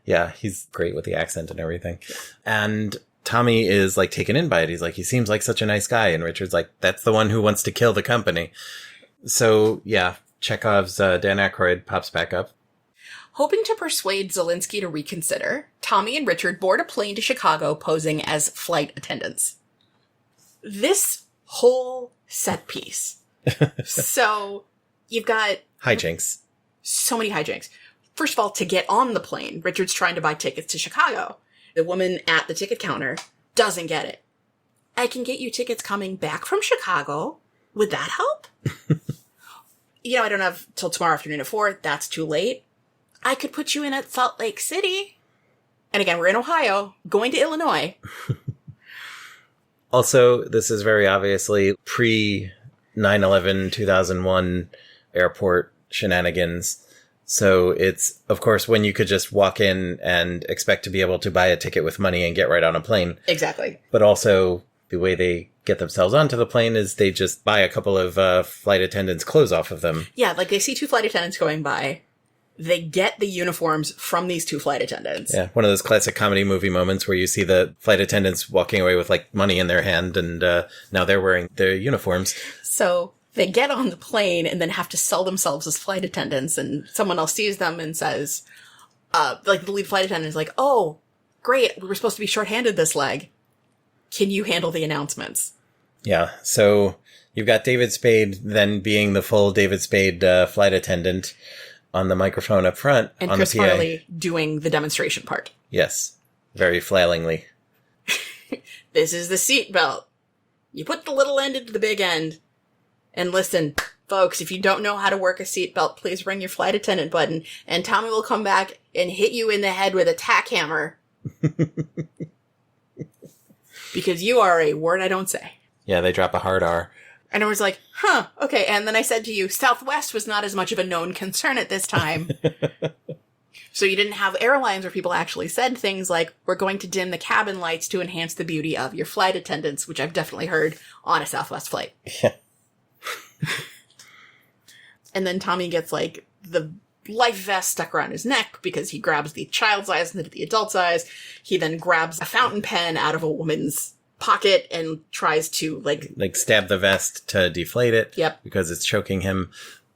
[SPEAKER 2] Yeah, he's great with the accent and everything. Yeah. And Tommy is, like, taken in by it. He's like, he seems like such a nice guy. And Richard's like, that's the one who wants to kill the company. So, yeah, Chekhov's Dan Aykroyd pops back up.
[SPEAKER 1] Hoping to persuade Zielinski to reconsider, Tommy and Richard board a plane to Chicago posing as flight attendants. This whole set piece. So, you've got...
[SPEAKER 2] hijinks.
[SPEAKER 1] So many hijinks. First of all, to get on the plane, Richard's trying to buy tickets to Chicago. The woman at the ticket counter doesn't get it. I can get you tickets coming back from Chicago. Would that help? I don't have till tomorrow afternoon at 4. That's too late. I could put you in at Salt Lake City. And again, we're in Ohio, going to Illinois.
[SPEAKER 2] Also, this is very obviously pre-9/11, 2001 airport shenanigans. So it's, of course, when you could just walk in and expect to be able to buy a ticket with money and get right on a plane.
[SPEAKER 1] Exactly.
[SPEAKER 2] But also the way they get themselves onto the plane is they just buy a couple of flight attendants' clothes off of them.
[SPEAKER 1] Yeah, like they see 2 flight attendants going by. They get the uniforms from these 2 flight attendants.
[SPEAKER 2] Yeah, one of those classic comedy movie moments where you see the flight attendants walking away with, like, money in their hand, and now they're wearing their uniforms.
[SPEAKER 1] So they get on the plane and then have to sell themselves as flight attendants, and someone else sees them and says, like, the lead flight attendant is like, oh, great, we were supposed to be shorthanded this leg. Can you handle the announcements?
[SPEAKER 2] Yeah, so you've got David Spade then being the full David Spade flight attendant on the microphone up front.
[SPEAKER 1] And
[SPEAKER 2] on
[SPEAKER 1] Chris
[SPEAKER 2] the PA.
[SPEAKER 1] Farley doing the demonstration part.
[SPEAKER 2] Yes, very flailingly.
[SPEAKER 1] This is the seat belt. You put the little end into the big end. And listen, folks, if you don't know how to work a seatbelt, please ring your flight attendant button, and Tommy will come back and hit you in the head with a tack hammer. Because you are a word I don't say.
[SPEAKER 2] Yeah, they drop a hard R.
[SPEAKER 1] And I was like, huh, okay. And then I said to you, Southwest was not as much of a known concern at this time. So you didn't have airlines where people actually said things like, we're going to dim the cabin lights to enhance the beauty of your flight attendants, which I've definitely heard on a Southwest flight.
[SPEAKER 2] Yeah.
[SPEAKER 1] And then Tommy gets, like, the life vest stuck around his neck because he grabs the child's eyes instead of the adult's eyes. He then grabs a fountain pen out of a woman's pocket and tries to, like
[SPEAKER 2] stab the vest to deflate it.
[SPEAKER 1] Yep.
[SPEAKER 2] Because it's choking him.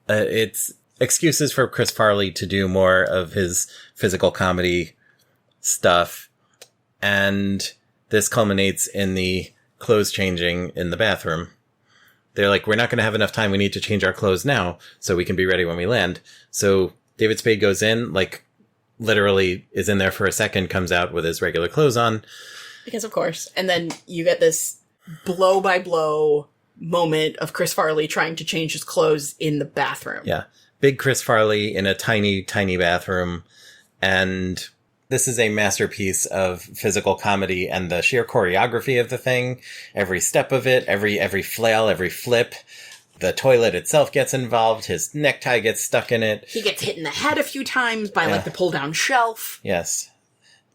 [SPEAKER 2] It's excuses for Chris Farley to do more of his physical comedy stuff. And this culminates in the clothes changing in the bathroom. They're like, we're not going to have enough time. We need to change our clothes now so we can be ready when we land. So David Spade goes in, like, literally is in there for a second, comes out with his regular clothes on.
[SPEAKER 1] Because of course. And then you get this blow-by-blow moment of Chris Farley trying to change his clothes in the bathroom.
[SPEAKER 2] Yeah. Big Chris Farley in a tiny, tiny bathroom. And this is a masterpiece of physical comedy and the sheer choreography of the thing. Every step of it, every flail, every flip. The toilet itself gets involved. His necktie gets stuck in it.
[SPEAKER 1] He gets hit in the head a few times by, like, the pull-down shelf.
[SPEAKER 2] Yes.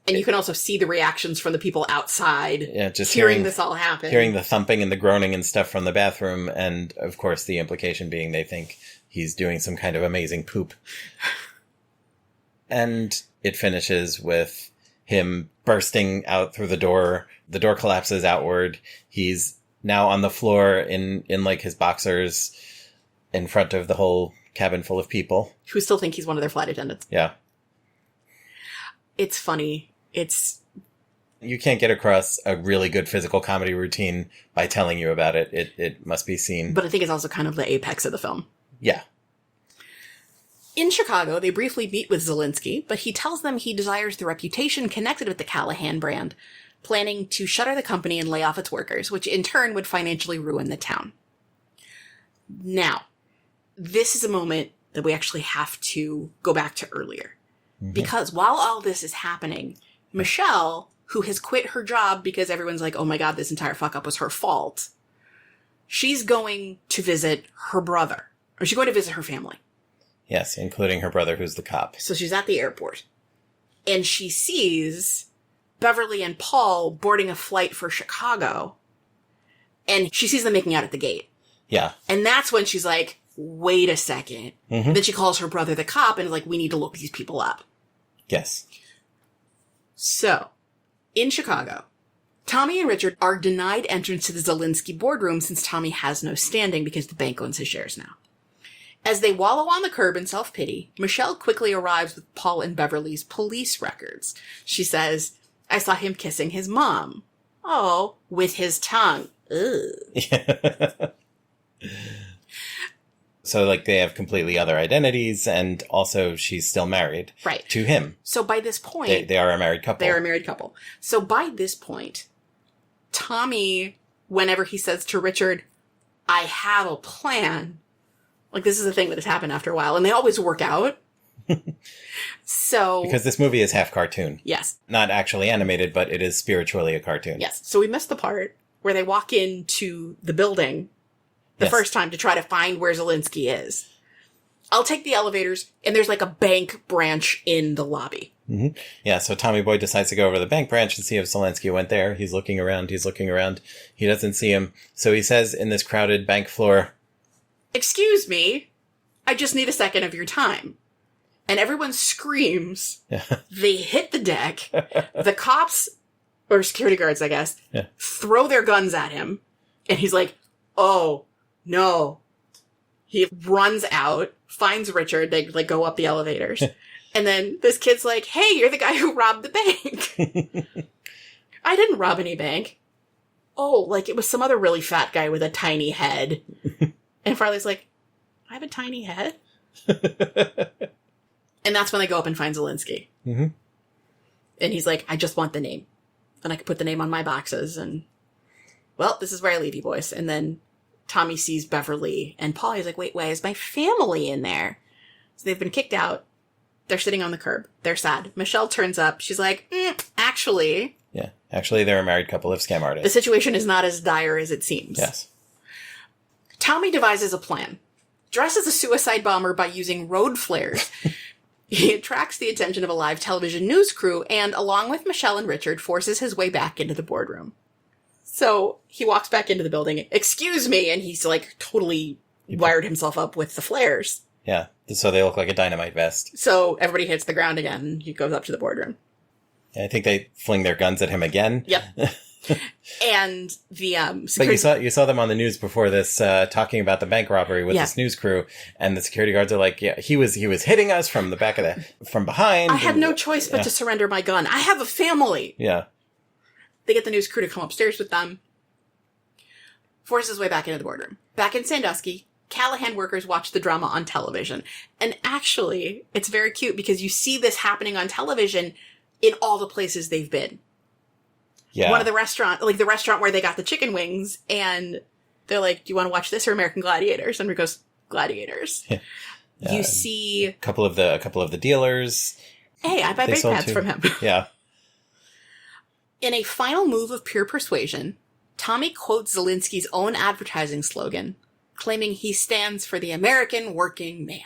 [SPEAKER 1] And you can also see the reactions from the people outside.
[SPEAKER 2] Yeah, just
[SPEAKER 1] hearing this all happen.
[SPEAKER 2] Hearing the thumping and the groaning and stuff from the bathroom. And, of course, the implication being they think he's doing some kind of amazing poop. And it finishes with him bursting out through the door. The door collapses outward. He's now on the floor in like his boxers in front of the whole cabin full of people.
[SPEAKER 1] Who still think he's one of their flight attendants.
[SPEAKER 2] Yeah.
[SPEAKER 1] It's funny.
[SPEAKER 2] You can't get across a really good physical comedy routine by telling you about it. It must be seen.
[SPEAKER 1] But I think it's also kind of the apex of the film.
[SPEAKER 2] Yeah.
[SPEAKER 1] In Chicago, they briefly meet with Zelensky, but he tells them he desires the reputation connected with the Callahan brand, planning to shutter the company and lay off its workers, which in turn would financially ruin the town. Now, this is a moment that we actually have to go back to earlier. Mm-hmm. Because while all this is happening, Michelle, who has quit her job because everyone's like, oh my god, this entire fuck up was her fault, she's going to visit her brother. Or she's going to visit her family.
[SPEAKER 2] Yes, including her brother, who's the cop.
[SPEAKER 1] So she's at the airport. And she sees Beverly and Paul boarding a flight for Chicago. And she sees them making out at the gate.
[SPEAKER 2] Yeah.
[SPEAKER 1] And that's when she's like, wait a second. Mm-hmm. Then she calls her brother the cop and is like, we need to look these people up.
[SPEAKER 2] Yes.
[SPEAKER 1] So, in Chicago, Tommy and Richard are denied entrance to the Zelensky boardroom since Tommy has no standing because the bank owns his shares now. As they wallow on the curb in self-pity, Michelle quickly arrives with Paul and Beverly's police records. She says, I saw him kissing his mom. Oh, with his tongue. Ugh.
[SPEAKER 2] So, like, they have completely other identities, and also she's still married.
[SPEAKER 1] Right.
[SPEAKER 2] To him.
[SPEAKER 1] So by this point...
[SPEAKER 2] They are a married couple.
[SPEAKER 1] They are a married couple. So by this point, Tommy, whenever he says to Richard, I have a plan... Like, this is a thing that has happened after a while, and they always work out. So...
[SPEAKER 2] Because this movie is half cartoon.
[SPEAKER 1] Yes.
[SPEAKER 2] Not actually animated, but it is spiritually a cartoon.
[SPEAKER 1] Yes. So we missed the part where they walk into the building the first time to try to find where Zelensky is. I'll take the elevators, and there's like a bank branch in the lobby.
[SPEAKER 2] Mm-hmm. Yeah, so Tommy Boy decides to go over to the bank branch and see if Zelensky went there. He's looking around. He doesn't see him. So he says in this crowded bank floor,
[SPEAKER 1] "Excuse me, I just need a second of your time." And everyone screams.
[SPEAKER 2] Yeah.
[SPEAKER 1] They hit the deck. The cops, or security guards, I guess, throw their guns at him. And he's like, "Oh, no." He runs out, finds Richard. They like go up the elevators. And then this kid's like, "Hey, you're the guy who robbed the bank." "I didn't rob any bank." "Oh, like it was some other really fat guy with a tiny head." And Farley's like, "I have a tiny head?" And that's when they go up and find Zelensky.
[SPEAKER 2] Mm-hmm.
[SPEAKER 1] And he's like, "I just want the name. And I can put the name on my boxes. And, well, this is where I leave you, boys." And then Tommy sees Beverly and Paul. He's like, "Wait, why is my family in there?" So they've been kicked out. They're sitting on the curb. They're sad. Michelle turns up. She's like, actually...
[SPEAKER 2] Yeah, actually, they're a married couple of scam artists.
[SPEAKER 1] The situation is not as dire as it seems.
[SPEAKER 2] Yes.
[SPEAKER 1] Tommy devises a plan. Dresses a suicide bomber by using road flares. He attracts the attention of a live television news crew and, along with Michelle and Richard, forces his way back into the boardroom. So he walks back into the building. "Excuse me," and he's like totally wired himself up with the flares.
[SPEAKER 2] Yeah, so they look like a dynamite vest.
[SPEAKER 1] So everybody hits the ground again, and he goes up to the boardroom.
[SPEAKER 2] And I think they fling their guns at him again.
[SPEAKER 1] Yep. And the
[SPEAKER 2] But you saw them on the news before this, talking about the bank robbery with this news crew, and the security guards are like, "Yeah, he was hitting us from the back of from behind.
[SPEAKER 1] I had no choice but to surrender my gun. I have a family."
[SPEAKER 2] Yeah.
[SPEAKER 1] They get the news crew to come upstairs with them. Forces his way back into the boardroom. Back in Sandusky, Callahan workers watch the drama on television. And actually, it's very cute because you see this happening on television in all the places they've been.
[SPEAKER 2] Yeah.
[SPEAKER 1] One of the restaurant, like the restaurant where they got the chicken wings, and they're like, "Do you want to watch this or American Gladiators?" And Rick goes, "Gladiators."
[SPEAKER 2] Yeah.
[SPEAKER 1] You see
[SPEAKER 2] a couple of the dealers.
[SPEAKER 1] Hey, I buy brake pads from him.
[SPEAKER 2] Yeah.
[SPEAKER 1] In a final move of pure persuasion, Tommy quotes Zelensky's own advertising slogan, claiming he stands for the American working man.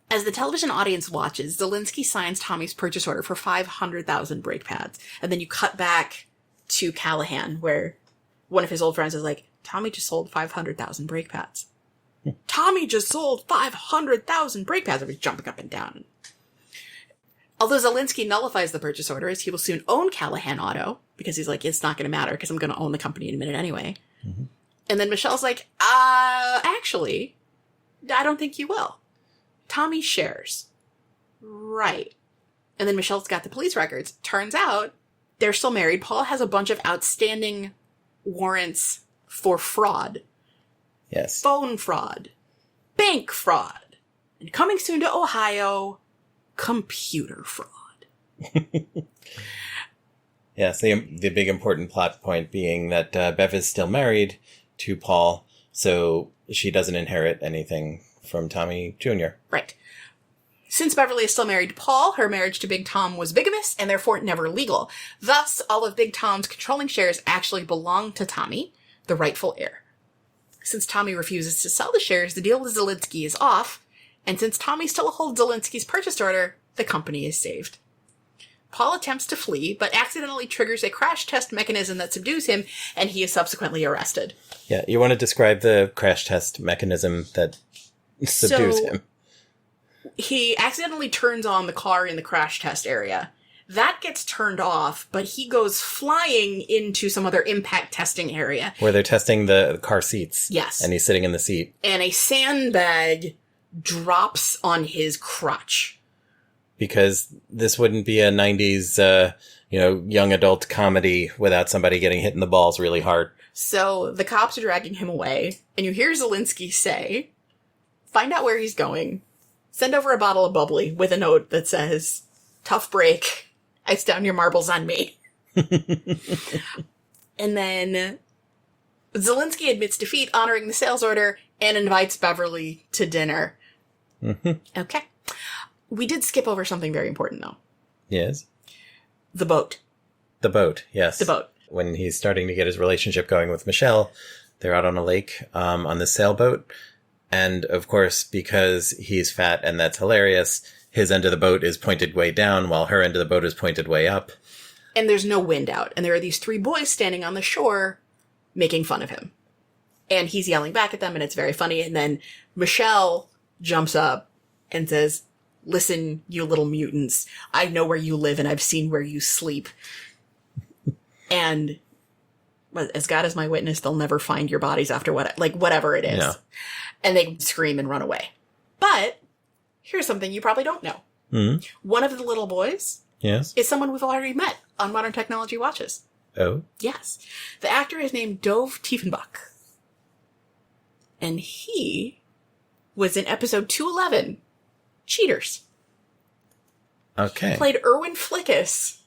[SPEAKER 1] As the television audience watches, Zelensky signs Tommy's purchase order for 500,000 brake pads. And then you cut back to Callahan, where one of his old friends is like, "Tommy just sold 500,000 brake pads." Tommy just sold 500,000 brake pads. Everybody's jumping up and down. Although Zelensky nullifies the purchase order, as he will soon own Callahan Auto, because he's like, "It's not going to matter because I'm going to own the company in a minute anyway." Mm-hmm. And then Michelle's like, actually, I don't think you will. Tommy shares. Right. And then Michelle's got the police records. Turns out they're still married. Paul has a bunch of outstanding warrants for fraud.
[SPEAKER 2] Yes.
[SPEAKER 1] Phone fraud. Bank fraud. And coming soon to Ohio, computer fraud.
[SPEAKER 2] Yes, the big important plot point being that Bev is still married to Paul, so she doesn't inherit anything from Tommy Jr.
[SPEAKER 1] Right. Since Beverly is still married to Paul, her marriage to Big Tom was bigamous and therefore never legal. Thus, all of Big Tom's controlling shares actually belong to Tommy, the rightful heir. Since Tommy refuses to sell the shares, the deal with Zelensky is off, and since Tommy still holds Zelensky's purchase order, the company is saved. Paul attempts to flee, but accidentally triggers a crash test mechanism that subdues him, and he is subsequently arrested.
[SPEAKER 2] Yeah, you want to describe the crash test mechanism that subdues him?
[SPEAKER 1] He accidentally turns on the car in the crash test area. That gets turned off, but he goes flying into some other impact testing area.
[SPEAKER 2] Where they're testing the car seats.
[SPEAKER 1] Yes.
[SPEAKER 2] And he's sitting in the seat.
[SPEAKER 1] And a sandbag drops on his crotch.
[SPEAKER 2] Because this wouldn't be a 90s, young adult comedy without somebody getting hit in the balls really hard.
[SPEAKER 1] So the cops are dragging him away, and you hear Zelensky say, "Find out where he's going. Send over a bottle of bubbly with a note that says, 'Tough break. Ice down your marbles on me.'" And then Zelensky admits defeat, honoring the sales order, and invites Beverly to dinner. Mm-hmm. Okay. We did skip over something very important, though.
[SPEAKER 2] Yes.
[SPEAKER 1] The boat.
[SPEAKER 2] The boat, yes.
[SPEAKER 1] The boat.
[SPEAKER 2] When he's starting to get his relationship going with Michelle, they're out on a lake on the sailboat. And, of course, because he's fat and that's hilarious, his end of the boat is pointed way down while her end of the boat is pointed way up.
[SPEAKER 1] And there's no wind out. And there are these 3 boys standing on the shore making fun of him. And he's yelling back at them, and it's very funny. And then Michelle jumps up and says, "Listen, you little mutants. I know where you live, and I've seen where you sleep. And as God is my witness, they'll never find your bodies after whatever it is."
[SPEAKER 2] Yeah.
[SPEAKER 1] And they scream and run away. But here's something you probably don't know.
[SPEAKER 2] Mm-hmm.
[SPEAKER 1] One of the little boys
[SPEAKER 2] Yes.
[SPEAKER 1] is someone we've already met on Modern Technology Watches.
[SPEAKER 2] Oh?
[SPEAKER 1] Yes. The actor is named Dove Tiefenbach. And he was in episode 211, Cheaters.
[SPEAKER 2] Okay.
[SPEAKER 1] Played Erwin Flickus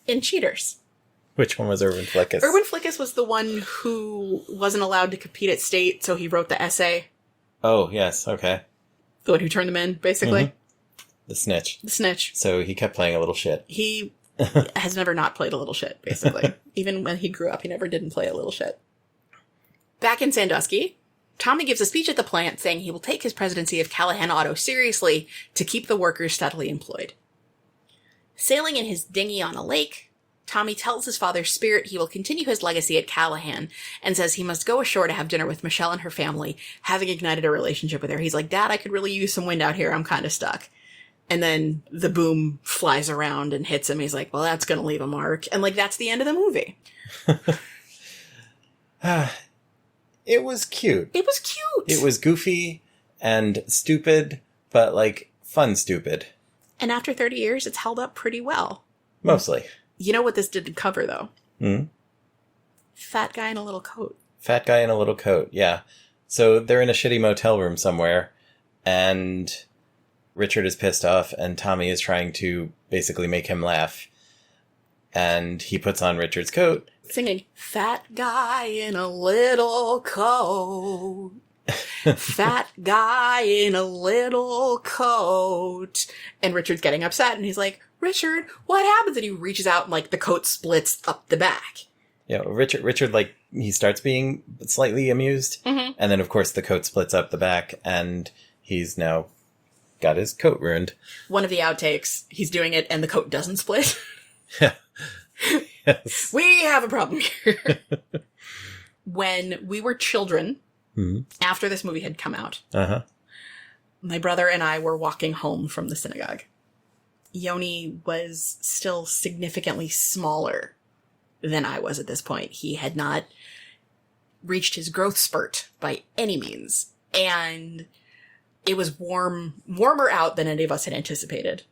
[SPEAKER 1] in Cheaters.
[SPEAKER 2] Which one was Erwin Flickus?
[SPEAKER 1] Erwin Flickus was the one who wasn't allowed to compete at state, so he wrote the essay.
[SPEAKER 2] Oh, yes. Okay.
[SPEAKER 1] The one who turned them in, basically.
[SPEAKER 2] Mm-hmm. The snitch.
[SPEAKER 1] The snitch.
[SPEAKER 2] So he kept playing a little shit.
[SPEAKER 1] He has never not played a little shit, basically. Even when he grew up, he never didn't play a little shit. Back in Sandusky, Tommy gives a speech at the plant saying he will take his presidency of Callahan Auto seriously to keep the workers steadily employed. Sailing in his dinghy on a lake, Tommy tells his father Spirit he will continue his legacy at Callahan and says he must go ashore to have dinner with Michelle and her family, having ignited a relationship with her. He's like, "Dad, I could really use some wind out here. I'm kind of stuck." And then the boom flies around and hits him. He's like, "Well, that's going to leave a mark." And that's the end of the movie.
[SPEAKER 2] It was cute.
[SPEAKER 1] It was cute.
[SPEAKER 2] It was goofy and stupid, but fun stupid.
[SPEAKER 1] And after 30 years, it's held up pretty well.
[SPEAKER 2] Mostly.
[SPEAKER 1] You know what this didn't cover, though?
[SPEAKER 2] Hmm?
[SPEAKER 1] Fat guy in a little coat.
[SPEAKER 2] Fat guy in a little coat, yeah. So they're in a shitty motel room somewhere, and Richard is pissed off, and Tommy is trying to basically make him laugh. And he puts on Richard's coat.
[SPEAKER 1] Singing, "Fat guy in a little coat. Fat guy in a little coat." And Richard's getting upset, and he's like, "Richard, what happens?" And he reaches out, and the coat splits up the back.
[SPEAKER 2] Yeah, Richard, he starts being slightly amused,
[SPEAKER 1] Mm-hmm.
[SPEAKER 2] and then, of course, the coat splits up the back, and he's now got his coat ruined.
[SPEAKER 1] One of the outtakes, he's doing it, and the coat doesn't split.
[SPEAKER 2] Yeah. Yes.
[SPEAKER 1] We have a problem here. When we were children,
[SPEAKER 2] Mm-hmm.
[SPEAKER 1] after this movie had come out,
[SPEAKER 2] Uh-huh.
[SPEAKER 1] my brother and I were walking home from the synagogue. Yoni was still significantly smaller than I was at this point. He had not reached his growth spurt by any means. And it was warmer out than any of us had anticipated.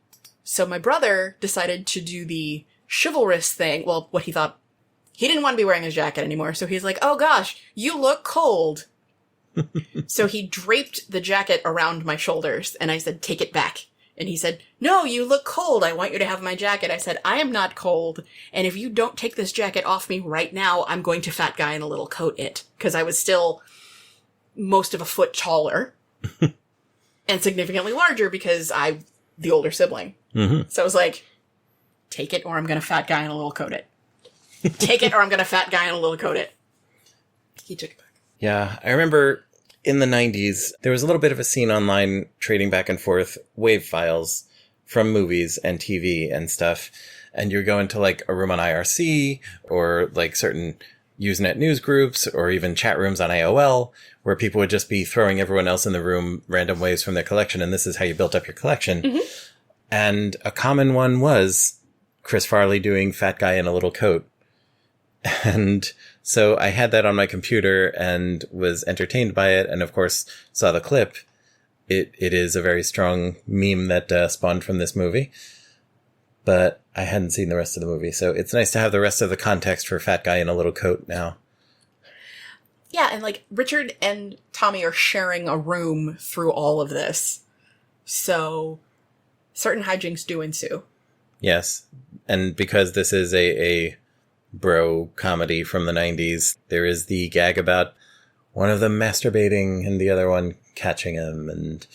[SPEAKER 1] So my brother decided to do the chivalrous thing. Well, what he thought, he didn't want to be wearing his jacket anymore. So he's like, "Oh gosh, you look cold." So he draped the jacket around my shoulders, and I said, "Take it back." And he said, "No, you look cold. I want you to have my jacket." I said, "I am not cold. And if you don't take this jacket off me right now, I'm going to fat guy in a little coat it." Because I was still most of a foot taller and significantly larger because the older sibling.
[SPEAKER 2] Mm-hmm.
[SPEAKER 1] So I was like, "Take it or I'm going to fat guy in a little coat it. Take it or I'm going to fat guy in a little coat it." He took it back.
[SPEAKER 2] Yeah, I remember in the 90s, there was a little bit of a scene online trading back and forth wave files from movies and TV and stuff. And you're going to a room on IRC or certain Usenet news groups or even chat rooms on AOL where people would just be throwing everyone else in the room random waves from their collection. And this is how you built up your collection. Mm-hmm. And a common one was Chris Farley doing Fat Guy in a Little Coat. And so I had that on my computer and was entertained by it. And of course, saw the clip. It is a very strong meme that spawned from this movie. But I hadn't seen the rest of the movie. So it's nice to have the rest of the context for Fat Guy in a Little Coat now.
[SPEAKER 1] Yeah, and Richard and Tommy are sharing a room through all of this. So certain hijinks do ensue.
[SPEAKER 2] Yes. And because this is a bro comedy from the 90s, there is the gag about one of them masturbating and the other one catching him. And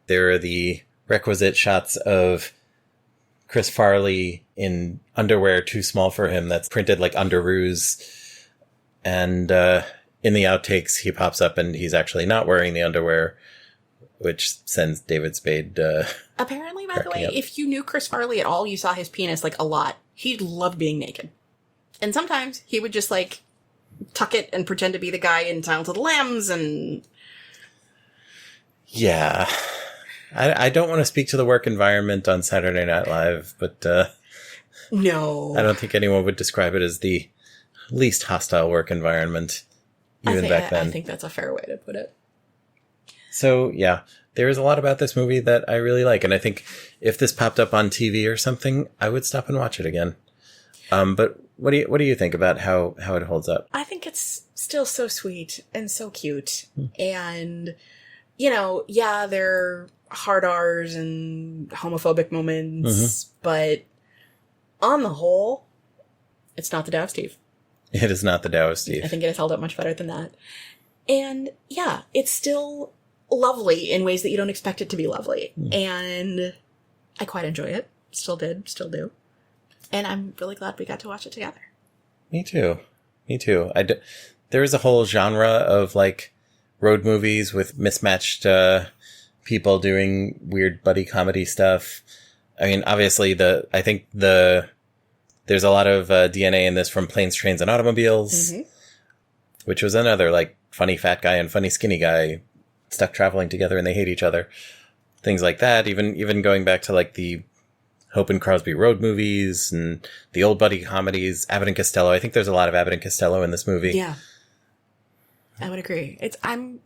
[SPEAKER 2] there are the requisite shots of Chris Farley in underwear too small for him that's printed like underoos. And in the outtakes, he pops up and he's actually not wearing the underwear, which sends David Spade,
[SPEAKER 1] apparently, by the way,
[SPEAKER 2] up.
[SPEAKER 1] if you knew Chris Farley at all, you saw his penis, like, a lot. He loved being naked. And sometimes he would just, like, tuck it and pretend to be the guy in Silence of the Lambs and...
[SPEAKER 2] Yeah. I don't want to speak to the work environment on Saturday Night Live, but
[SPEAKER 1] no,
[SPEAKER 2] I don't think anyone would describe it as the least hostile work environment, even back then.
[SPEAKER 1] I think that's a fair way to put it.
[SPEAKER 2] So, yeah, there is a lot about this movie that I really like, and I think if this popped up on TV or something, I would stop and watch it again. But what do you think about how it holds up?
[SPEAKER 1] I think it's still so sweet and so cute, and, you know, yeah, there are hard R's and homophobic moments, but on the whole, it's not the Dow Steve.
[SPEAKER 2] It is not the Dow of Steve.
[SPEAKER 1] I think it has held up much better than that. And yeah, it's still lovely in ways that you don't expect it to be lovely. And I quite enjoy it. Still did, still do. And I'm really glad we got to watch it together.
[SPEAKER 2] Me too. There is a whole genre of, like, road movies with mismatched people doing weird buddy comedy stuff. I mean, obviously, I think there's a lot of DNA in this from Planes, Trains, and Automobiles, which was another, like, funny fat guy and funny skinny guy stuck traveling together and they hate each other. Things like that. Even going back to, like, the Hope and Crosby road movies and the old buddy comedies, Abbott and Costello. I think there's a lot of Abbott and Costello in this movie.
[SPEAKER 1] Yeah. I would agree. It's fun.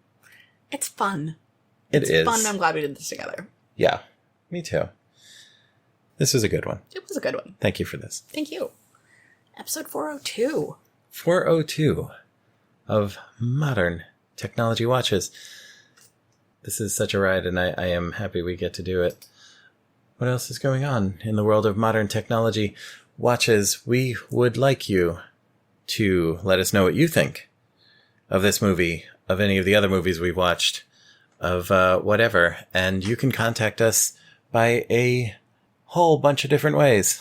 [SPEAKER 2] It's
[SPEAKER 1] fun, and I'm glad we did this together.
[SPEAKER 2] Yeah, me too. This was a good one.
[SPEAKER 1] It was a good one.
[SPEAKER 2] Thank you for this.
[SPEAKER 1] Thank you. Episode 402.
[SPEAKER 2] 402 of Modern Technology Watches. This is such a ride, and I am happy we get to do it. What else is going on in the world of modern technology watches? We would like you to let us know what you think of this movie, of any of the other movies we've watched, of whatever. And you can contact us by a whole bunch of different ways.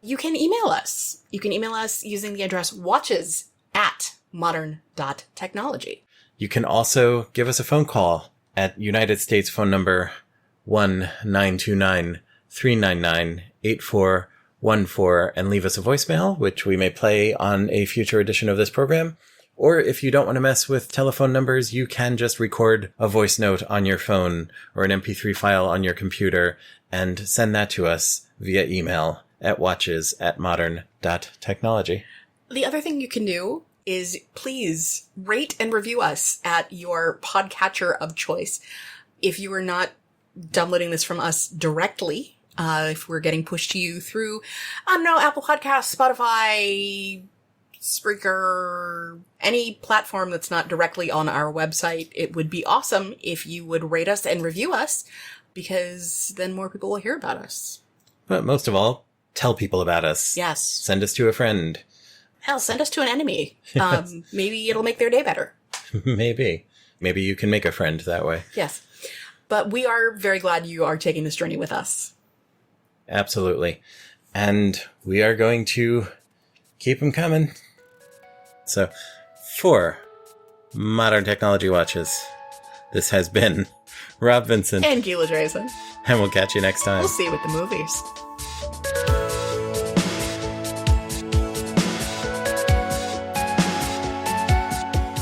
[SPEAKER 1] You can email us. You can email us using the address watches@modern.technology.
[SPEAKER 2] You can also give us a phone call at United States phone number 1-929-399-8414 and leave us a voicemail, which we may play on a future edition of this program. Or if you don't want to mess with telephone numbers, you can just record a voice note on your phone or an MP3 file on your computer and send that to us via email at watches@modern.technology.
[SPEAKER 1] The other thing you can do is please rate and review us at your podcatcher of choice. If you are not downloading this from us directly, if we're getting pushed to you through, I don't know, Apple Podcasts, Spotify, Spreaker, any platform that's not directly on our website, it would be awesome if you would rate us and review us, because then more people will hear about us.
[SPEAKER 2] But most of all, tell people about us.
[SPEAKER 1] Yes.
[SPEAKER 2] Send us to a friend.
[SPEAKER 1] Hell, send us to an enemy. Maybe it'll make their day better.
[SPEAKER 2] Maybe you can make a friend that way.
[SPEAKER 1] Yes. But we are very glad you are taking this journey with us.
[SPEAKER 2] Absolutely. And we are going to keep them coming. So, for Modern Technology Watches, this has been Rob Vincent.
[SPEAKER 1] And Gila Drazen.
[SPEAKER 2] And we'll catch you next time.
[SPEAKER 1] We'll see you with the movies.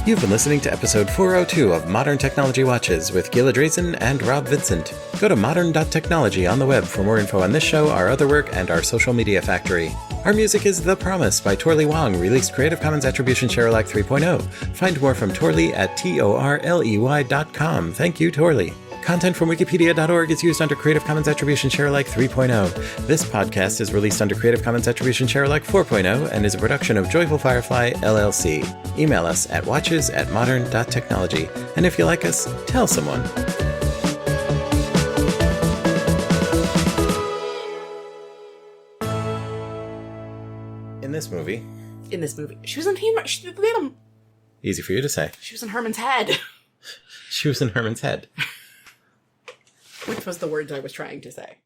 [SPEAKER 2] You've been listening to episode 402 of Modern Technology Watches with Gila Drazen and Rob Vincent. Go to modern.technology on the web for more info on this show, our other work, and our social media factory. Our music is The Promise by Torley Wong, released Creative Commons Attribution Share Alike 3.0. Find more from Torley at torley.com. Thank you, Torley. Content from wikipedia.org is used under Creative Commons Attribution Share Alike 3.0. This podcast is released under Creative Commons Attribution Share Alike 4.0 and is a production of Joyful Firefly, LLC. Email us at watches@modern.technology. And if you like us, tell someone. In this movie,
[SPEAKER 1] she was in
[SPEAKER 2] easy for you to say.
[SPEAKER 1] She was in Herman's head.
[SPEAKER 2] She was in Herman's head.
[SPEAKER 1] Which was the words I was trying to say.